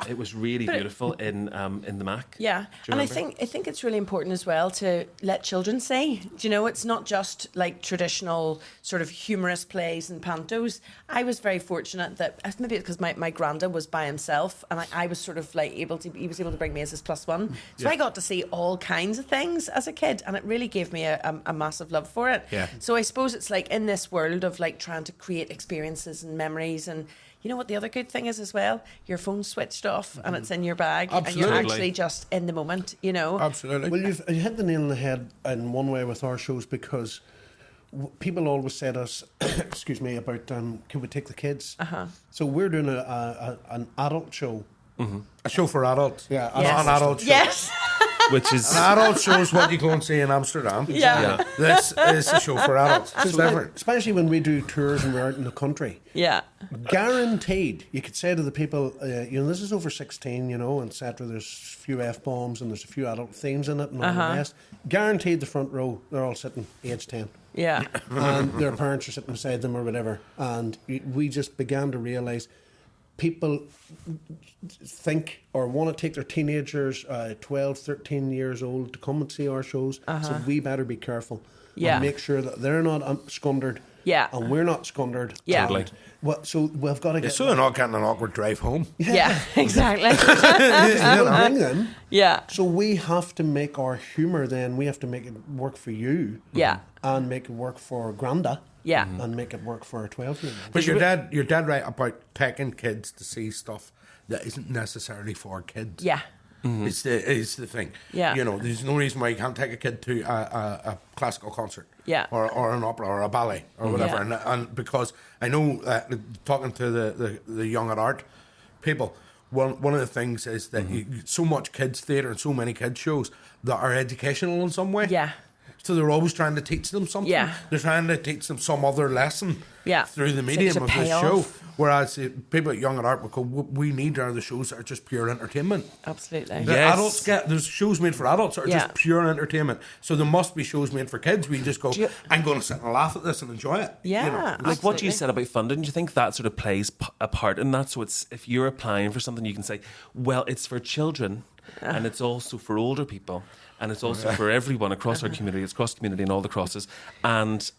it was really But it- beautiful in the Mac. Yeah, Do you and remember? I think it's really important as well to let children see. Do you know, it's not just like traditional sort of humorous plays and pantos. I was very fortunate that maybe it's because my granda was by himself, and I was sort of like he was able to bring me as his plus one. So I got to see all kinds of things as a kid, and it really gave me a massive love for it. Yeah. So I suppose it's like in this world of like trying to create experiences and memories. And you know what the other good thing is as well? Your phone's switched off and it's in your bag and Absolutely. you're actually just in the moment, you know? Absolutely. Well, you hit the nail on the head in one way with our shows because people always say to us, excuse me, about can we take the kids? So we're doing an adult show. A show for adults. Yeah, Yes. An adult show. Yes. Which is An adult show is what you go and see in Amsterdam. Yeah. This is a show for adults. It's different. Especially when we do tours and we're out in the country. Yeah. Guaranteed, you could say to the people, this is over 16, etc. There's a few F-bombs and there's a few adult themes in it and all the rest. Guaranteed the front row, they're all sitting age 10. Yeah. And their parents are sitting beside them or whatever. And we just began to realise people think or want to take their teenagers, 12, 13 years old, to come and see our shows. So we better be careful. Yeah. And make sure that they're not scundered. Yeah. And we're not scundered. Yeah. Totally. And so we've got to get... So they're not getting an awkward drive home. Yeah, exactly. We'll bring them. Yeah. So we have to make our humour then, we have to make it work for you. Yeah. And make it work for Granda. Yeah. And make it work for a 12-year-old. But you're dead right about taking kids to see stuff that isn't necessarily for kids. Yeah. It's the thing. Yeah. There's no reason why you can't take a kid to a classical concert. Yeah. Or an opera or a ballet or whatever. Yeah. And because I know talking to the young at art people, one of the things is that so much kids theatre and so many kids shows that are educational in some way. Yeah. So they're always trying to teach them something. Yeah. They're trying to teach them some other lesson Yeah. through the So medium there's a of this payoff. show. Whereas people at Young at Art will go, we need are the shows that are just pure entertainment. Absolutely. The Yes. adults there's shows made for adults that are Yeah. just pure entertainment. So there must be shows made for kids where you just go, I'm going to sit and laugh at this and enjoy it. Yeah. like what you absolutely. said about funding. Do you think that sort of plays a part in that? So it's if you're applying for something, you can say, well, it's for children, and it's also for older people, and it's also for everyone across our community. It's cross community and all the crosses, and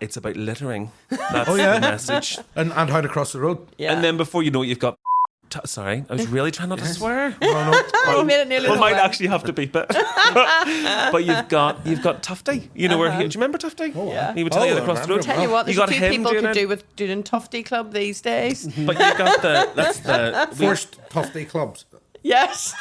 it's about littering. That's the message. And how to cross the road. Yeah. And then before you know it, you've got. Sorry, I was really trying not to swear. You made it nearly We might nowhere. actually have to beep it. But you've got Tufty. You know where do you remember Tufty? Yeah. He would tell you Oh, to cross the I road. remember. Tell you what, You there's got a few him people doing could it. do with doing Tufty Club these days. But you got the First Tufty clubs. Yes.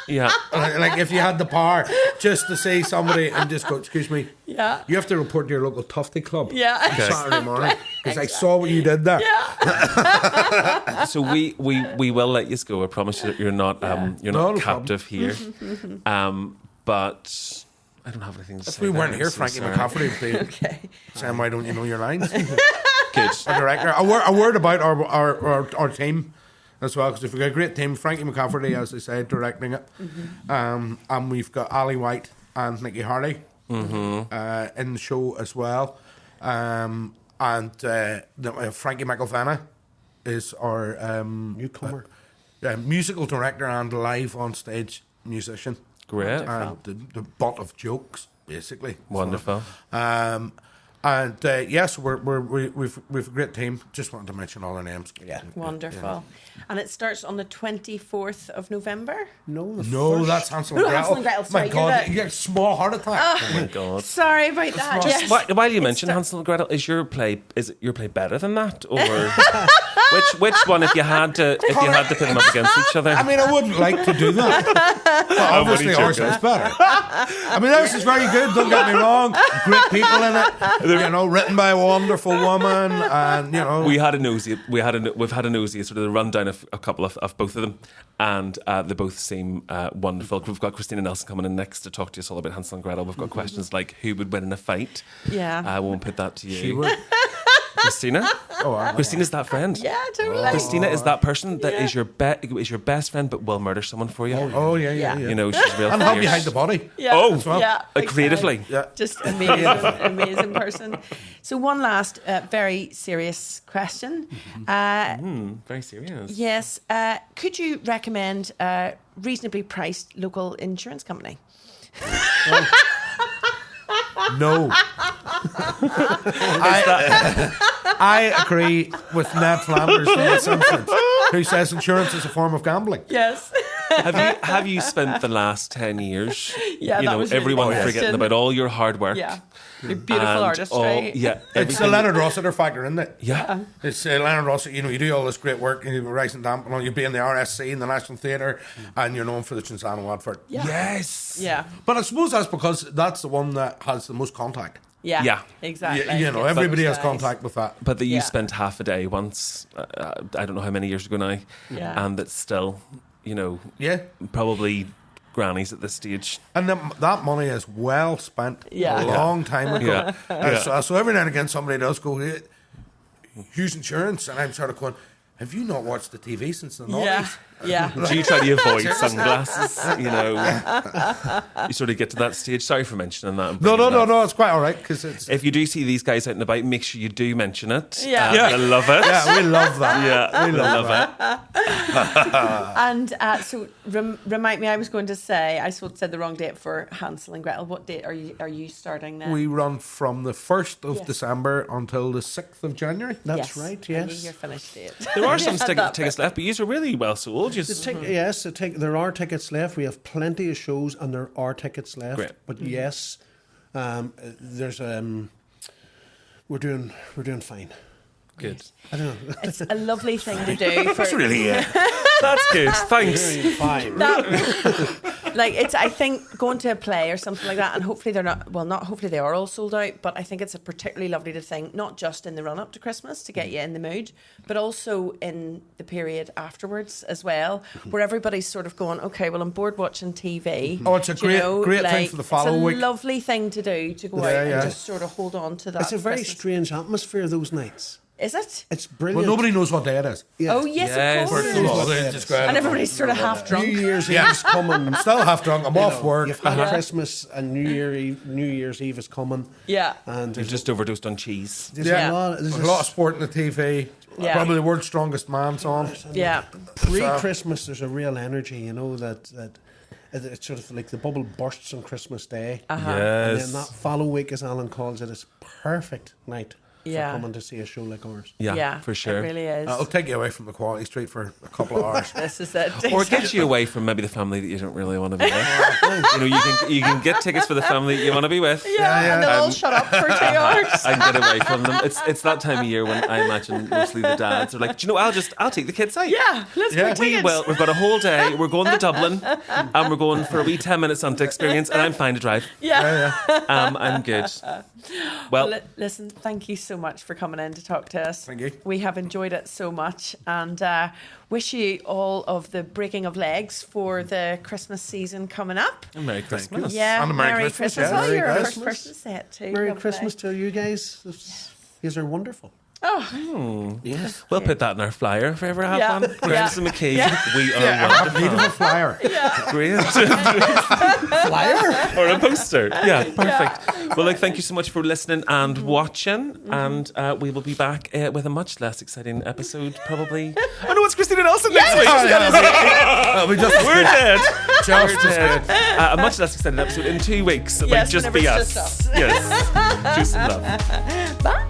yeah. Like if you had the power just to see somebody and just go, excuse me, Yeah. you have to report to your local Tufty club. Yeah. on Saturday morning because I saw what you did there. So we will let you go. I promise you that you're not you're No, not no captive here. But I don't have anything to say. If we weren't there. here, I'm so Frankie sorry. McCaffrey would be Okay. saying, why don't you know your lines? Good. Our director. A word about our team as well, because we've got a great team. Frankie McCafferty, as I said, directing it. And we've got Ali White and Nicky Hardy in the show as well. And Frankie McElvenna is our Newcomer. musical director and live on stage musician. Great. And the butt of jokes, basically. Wonderful. And yes, we've a great team. Just wanted to mention all their names. Yeah. Wonderful. And it starts on the 24th of November? No, the No, first. that's Hansel Oh, and Gretel. Hansel and Gretel, sorry, My God, you're the- you get a small heart attack. Oh my God. Sorry about that. Just Yes. while you mention Hansel and Gretel, is your play better than that, or which one? If you had to put them up against each other, I mean, I wouldn't like to do that. But obviously, ours is better. I mean, ours is very good. Don't get me wrong. Great people in it. You know, written by a wonderful woman, and you know, we've had a nosy, sort of the rundown of a couple of both of them, and they both seem wonderful. We've got Christina Nelson coming in next to talk to us all about Hansel and Gretel. We've got questions like who would win in a fight. Yeah. I won't put that to you. she would. Christina. Oh, Christina's that friend. Yeah, totally. Christina is that person that is your best friend, but will murder someone for you. Oh yeah. You know, she's real. And help fierce. you hide the body. Yeah. Oh, as well. Yeah, creatively. Yeah. Just amazing person. So one last very serious question. Very serious. Yes, could you recommend a reasonably priced local insurance company? No. I agree with Ned Flanders from The Simpsons, who says insurance is a form of gambling. Yes. Have you spent the last 10 years, Yeah, you that know, was really everyone good forgetting question. about all your hard work? Yeah. Your beautiful artistry. It's the everything- Leonard Rossiter factor, isn't it? Yeah. It's Leonard Rossiter, you know, you do all this great work, and you rise and damp, and you'll be in the RSC, in the National Theatre, and you're known for the Chinsano advert. Yeah. Yes. Yeah. But I suppose that's because that's the one that has the most contact. Yeah. Yeah. Exactly. You know, It's everybody has nice. contact with that. But that you Yeah. spent half a day once, I don't know how many years ago now, Yeah. and that's still, you know, Yeah. probably grannies at this stage. And that money is well spent Yeah. a long time ago. Yeah. So every now and again somebody does go, "Hey, use insurance," and I'm sort of going, have you not watched the TV since the 90s? Yeah. Yeah. Do you try to avoid sunglasses? You know, you sort of get to that stage. Sorry for mentioning that. and bringing that. No, it's quite all right, because it's... If you do see these guys out and about, make sure you do mention it. Yeah. Yeah. I love it. Yeah, we love that. Yeah, we love it. And so remind me, I was going to say, I said the wrong date for Hansel and Gretel. What date are you starting then? We run from the 1st of Yes. December until the 6th of January. That's right, I knew yes. your finished date. There are some You had that tickets bit. left, but you are really well sold. There are tickets left. We have plenty of shows, and there are tickets left. Great. But yes, there's we're doing fine. Good. I don't know. It's a lovely thing to do. For, That's good. Thanks. Doing fine. like it's, I think going to a play or something like that, and hopefully they're not. Well, not hopefully they are all sold out. But I think it's a particularly lovely to think, not just in the run up to Christmas to get you in the mood, but also in the period afterwards as well, where everybody's sort of going, okay, well, I'm bored watching TV. Oh, it's a Do you know, great thing like, for the following week. It's a lovely thing to do, to go out Yeah, and yeah. just sort of hold on to that. It's a very Christmas. strange atmosphere those nights. Is it? It's Well, brilliant. nobody knows what day it is. Yeah. Oh yes, Yes. of course. And And everybody's sort of half drunk. New Year's Yeah. Eve is coming. I'm still half drunk. I'm off work. You've had Christmas and New Year's Eve is coming. Yeah. And You've there's just overdosed on cheese. Yeah. There's a lot of sport in the TV. Yeah. Probably the world's strongest man's on. Yeah. pre-Christmas. There's a real energy, you know, that it's sort of like the bubble bursts on Christmas Day, and Yes. then that follow week, as Alan calls it, is perfect night Yeah. for coming to see a show like ours. Yeah, for sure. It really is. It'll take you away from the Quality Street for a couple of hours. This is it. Or it gets you away from maybe the family that you don't really want to be with. You know, you can get tickets for the family that you want to be with. Yeah, and they'll all shut up for 2 hours. I can get away from them. It's that time of year when I imagine mostly the dads are like, do you know, I'll take the kids out. Yeah, let's Yeah. buy tickets. We've got a whole day. We're going to Dublin, and we're going for a wee 10-minute Santa experience, and I'm fine to drive. Yeah. I'm good. Well, Listen, thank you so much for coming in to talk to us. Thank you. We have enjoyed it so much, and wish you all of the breaking of legs for the Christmas season coming up. Merry Christmas. Yeah, And a Merry Christmas, yeah. Oh, Merry you're the first Christmas. person to say it too. Merry Lovely. Christmas to you guys. You guys are wonderful. Yes. We'll put that in our flyer if we ever have Yeah. one. Grimes McKee, we are A beautiful flyer. great. Flyer? Or a poster. Yeah, perfect. Well, thank you so much for listening and watching. And we will be back with a much less exciting episode, probably. Oh no, it's Christina Nelson next week. We just We're dead. Just We're dead. A much less exciting episode in 2 weeks. It might Yes, just whenever be it's us. just us. Yes. Juice and love. Bye.